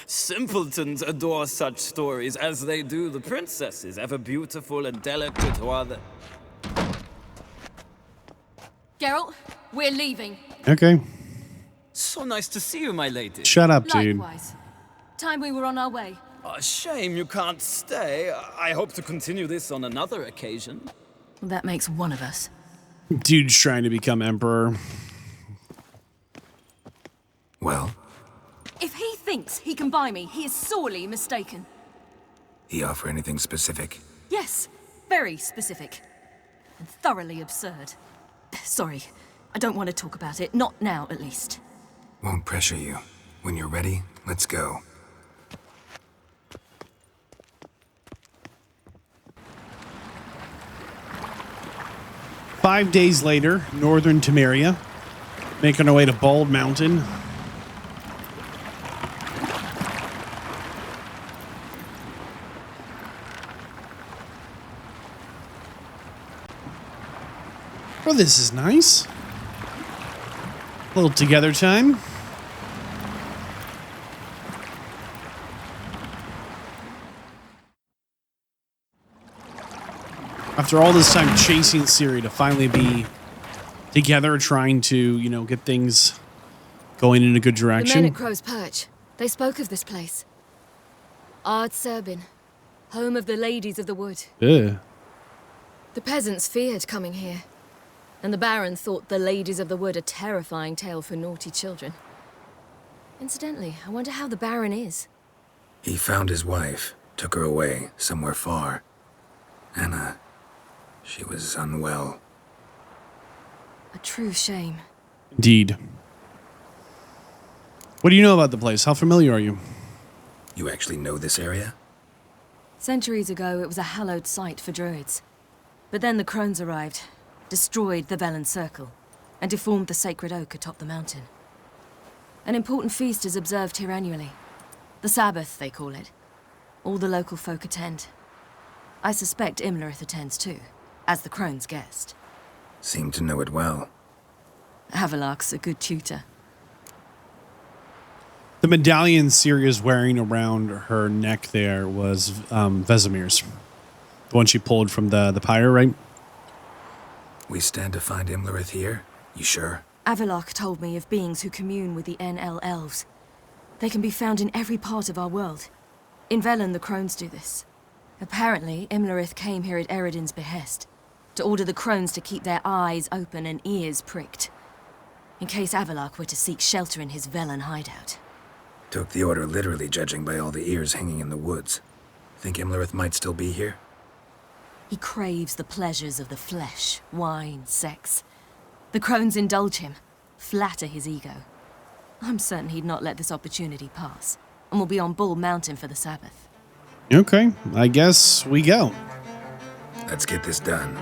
Simpletons adore such stories as they do the princesses, ever beautiful and delicate while the... Geralt, we're leaving. Okay. So nice to see you, my lady. Shut up, dude. Likewise. Time we were on our way. A shame you can't stay. I hope to continue this on another occasion. Well, that makes one of us. Dude's trying to become emperor. Well? If he thinks he can buy me, he is sorely mistaken. He offer anything specific? Yes, very specific. And thoroughly absurd. Sorry, I don't want to talk about it. Not now, at least. Won't pressure you. When you're ready, let's go. Five days later, northern Temeria, making our way to Bald Mountain. Oh, this is nice. A little together time. After all this time chasing Ciri to finally be together, trying to, you know, get things going in a good direction. The men at Crow's Perch, they spoke of this place. Ard Serbin, home of the ladies of the wood. Ugh. The peasants feared coming here, and the Baron thought the ladies of the wood a terrifying tale for naughty children. Incidentally, I wonder how the Baron is. He found his wife, took her away, somewhere far. Anna, she was unwell. A true shame. Indeed. What do you know about the place? How familiar are you? You actually know this area? Centuries ago, it was a hallowed site for druids. But then the crones arrived, destroyed the Velen Circle, and deformed the sacred oak atop the mountain. An important feast is observed here annually. The Sabbath, they call it. All the local folk attend. I suspect Imlerith attends too, as the crone's guest. Seem to know it well. Avalok's a good tutor. The medallion Ciri is wearing around her neck there was Vesemir's. The one she pulled from the pyre, right? We stand to find Imlerith here? You sure? Avalok told me of beings who commune with the NL elves. They can be found in every part of our world. In Velen, the crones do this. Apparently, Imlerith came here at Eredin's behest, to order the crones to keep their eyes open and ears pricked, in case Avalok were to seek shelter in his Velen hideout. Took the order literally, judging by all the ears hanging in the woods. Think Imlerith might still be here? He craves the pleasures of the flesh, wine, sex. The crones indulge him, flatter his ego. I'm certain he'd not let this opportunity pass, and will be on Bull Mountain for the Sabbath. Okay, I guess we go. Let's get this done.